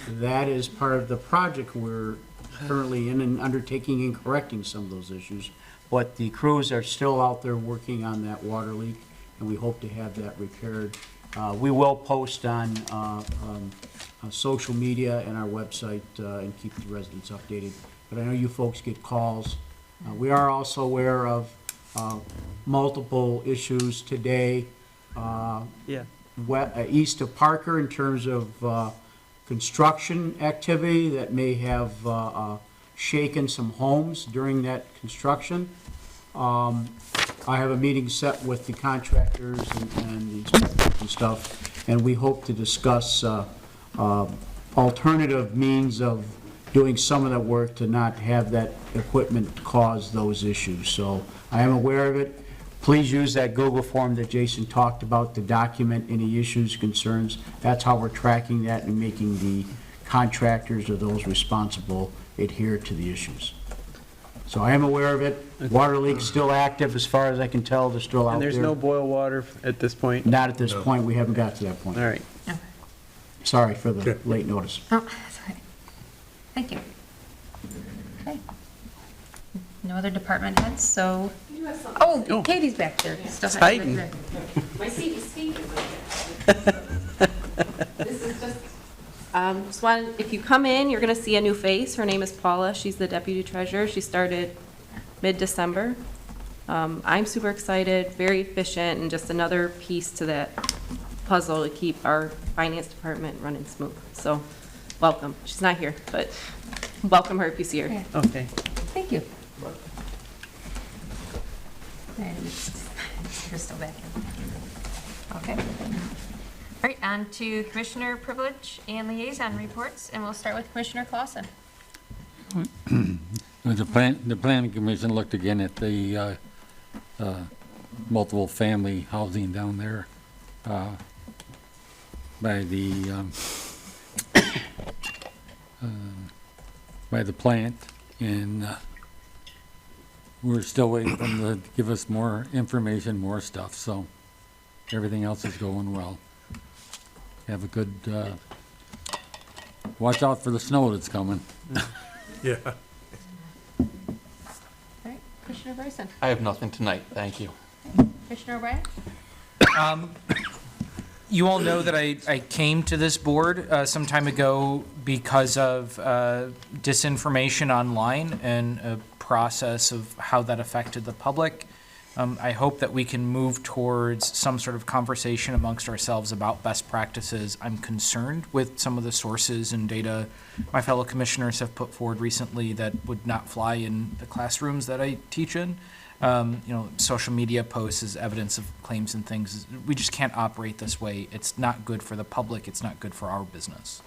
That is part of the project we're currently in and undertaking and correcting some of those issues. But the crews are still out there working on that water leak, and we hope to have that repaired. We will post on social media and our website and keep the residents updated. But I know you folks get calls. We are also aware of multiple issues today east of Parker in terms of construction activity that may have shaken some homes during that construction. I have a meeting set with the contractors and the inspectors and stuff, and we hope to discuss alternative means of doing some of that work to not have that equipment cause those issues. So I am aware of it. Please use that Google form that Jason talked about to document any issues, concerns. That's how we're tracking that and making the contractors or those responsible adhere to the issues. So I am aware of it. Water leak's still active as far as I can tell. They're still out there. And there's no boil water at this point? Not at this point. We haven't got to that point. All right. Sorry for the late notice. Oh, that's all right. Thank you. Okay. No other department heads, so. Oh, Katie's back there. Still hiding. My seat is stinking. This is just wanted, if you come in, you're going to see a new face. Her name is Paula. She's the deputy treasurer. She started mid-December. I'm super excited, very efficient, and just another piece to that puzzle to keep our finance department running smooth. So, welcome. She's not here, but welcome her if you see her. Okay. Thank you. And you're still back in. Okay. All right, on to commissioner privilege and liaison reports, and we'll start with Commissioner Clausen. The planning commission looked again at the multiple family housing down there by the plant, and we're still waiting for them to give us more information, more stuff, so everything else is going well. Have a good, watch out for the snow that's coming. Yeah. All right. Commissioner Bryson? I have nothing tonight, thank you. Commissioner O'Brien? You all know that I came to this board some time ago because of disinformation online and a process of how that affected the public. I hope that we can move towards some sort of conversation amongst ourselves about best practices. I'm concerned with some of the sources and data my fellow commissioners have put forward recently that would not fly in the classrooms that I teach in. Social media posts as evidence of claims and things. We just can't operate this way. It's not good for the public. It's not good for our business.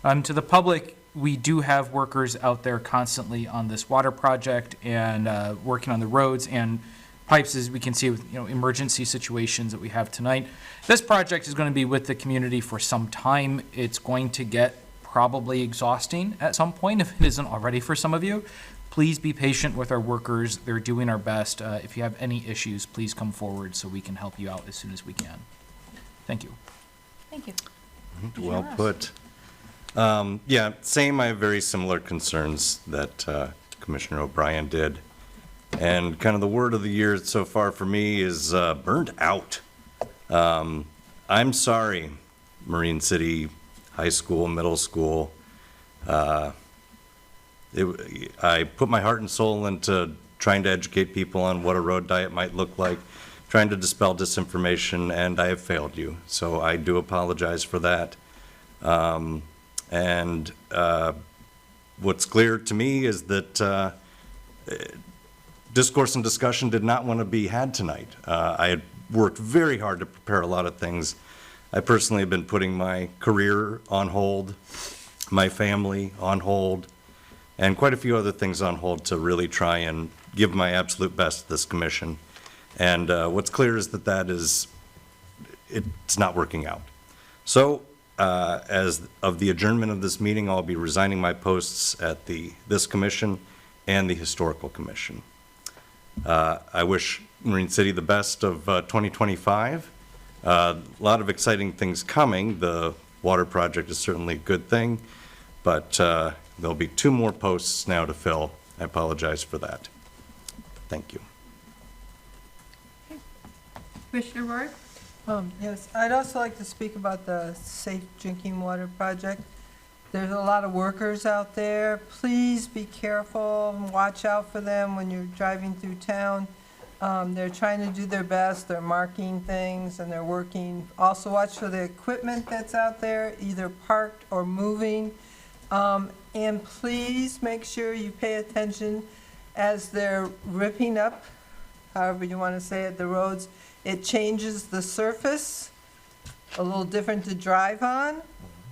To the public, we do have workers out there constantly on this water project and working on the roads and pipes, as we can see with emergency situations that we have tonight. This project is going to be with the community for some time. It's going to get probably exhausting at some point if it isn't already for some of you. Please be patient with our workers. They're doing our best. If you have any issues, please come forward so we can help you out as soon as we can. Thank you. Thank you. Well put. Yeah, same. I have very similar concerns that Commissioner O'Brien did. And kind of the word of the year so far for me is burned out. I'm sorry, Marine City High School, middle school. I put my heart and soul into trying to educate people on what a road diet might look like, trying to dispel disinformation, and I have failed you. So I do apologize for that. What's clear to me is that discourse and discussion did not want to be had tonight. I had worked very hard to prepare a lot of things. I personally have been putting my career on hold, my family on hold, and quite a few other things on hold to really try and give my absolute best to this commission. And what's clear is that it's not working out. So as of the adjournment of this meeting, I'll be resigning my posts at this commission and the Historical Commission. I wish Marine City the best of 2025. A lot of exciting things coming. The water project is certainly a good thing, but there'll be 2 more posts now to fill. I apologize for that. Thank you. Commissioner Roy? Yes, I'd also like to speak about the Safe Drinking Water Project. There's a lot of workers out there. Please be careful and watch out for them when you're driving through town. They're trying to do their best. They're marking things and they're working. Also watch for the equipment that's out there, either parked or moving. And please make sure you pay attention as they're ripping up, however you want to say it, the roads. It changes the surface, a little different to drive on,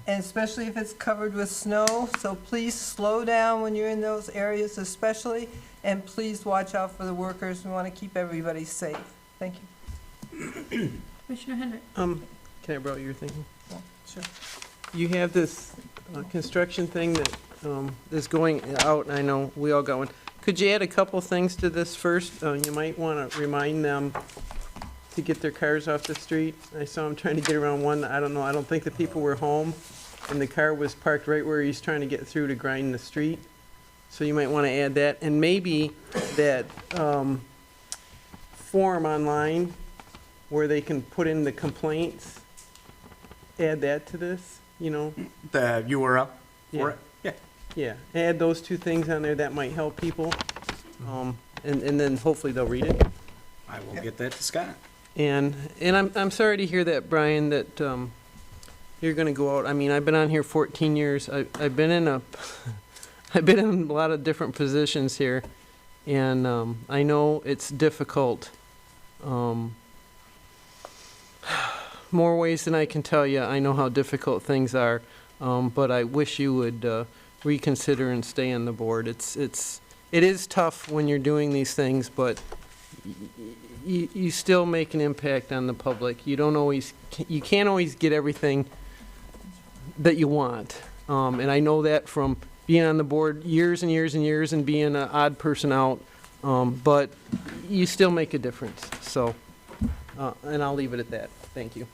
and especially if it's covered with snow. So please slow down when you're in those areas especially, and please watch out for the workers. We want to keep everybody safe. Thank you. Commissioner Hendrick? Can I borrow your thinking? Yeah, sure. You have this construction thing that is going out, and I know we all got one. Could you add a couple things to this first? You might want to remind them to get their cars off the street. I saw him trying to get around one. I don't know. I don't think the people were home, and the car was parked right where he's trying to get through to grind the street. So you might want to add that, and maybe that form online where they can put in the complaints. Add that to this. The URL for it? Yeah. Yeah, add those 2 things on there. That might help people, and then hopefully they'll read it. I will get that to Scott. And I'm sorry to hear that, Brian, that you're going to go out. I mean, I've been on here 14 years. I've been in a lot of different positions here, and I know it's difficult. More ways than I can tell you. I know how difficult things are, but I wish you would reconsider and stay on the board. It is tough when you're doing these things, but you still make an impact on the public. You can't always get everything that you want, and I know that from being on the board years and years and years and being an odd person out, but you still make a difference. So, and I'll leave it at that. Thank you.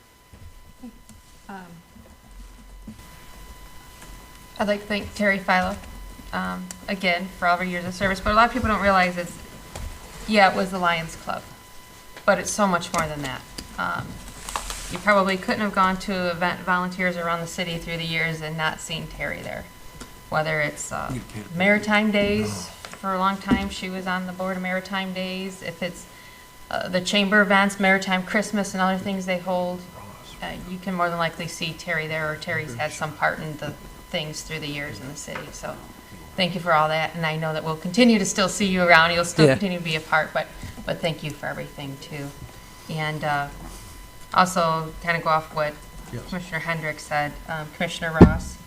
I'd like to thank Terry Philo, again, for all of her years of service, but a lot of people don't realize Yeah, it was the Lions Club, but it's so much more than that. You probably couldn't have gone to event volunteers around the city through the years and not seen Terry there. Whether it's Maritime Days, for a long time, she was on the board of Maritime Days. If it's the chamber events, Maritime Christmas and other things they hold, you can more than likely see Terry there, or Terry's had some part in the things through the years in the city. So thank you for all that, and I know that we'll continue to still see you around. You'll still continue to be a part, but thank you for everything too. And also, kind of go off what Commissioner Hendricks said, Commissioner Ross,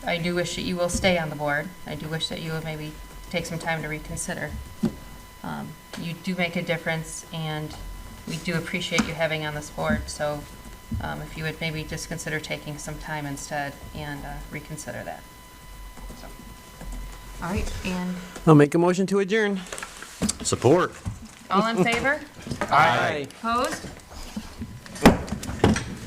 I do wish that you will stay on the board. I do wish that you would maybe take some time to reconsider. You do make a difference, and we do appreciate you having on this board. So if you would maybe just consider taking some time instead and reconsider that. So. All right, and I'll make a motion to adjourn. Support. all in favor? Aye. Opposed?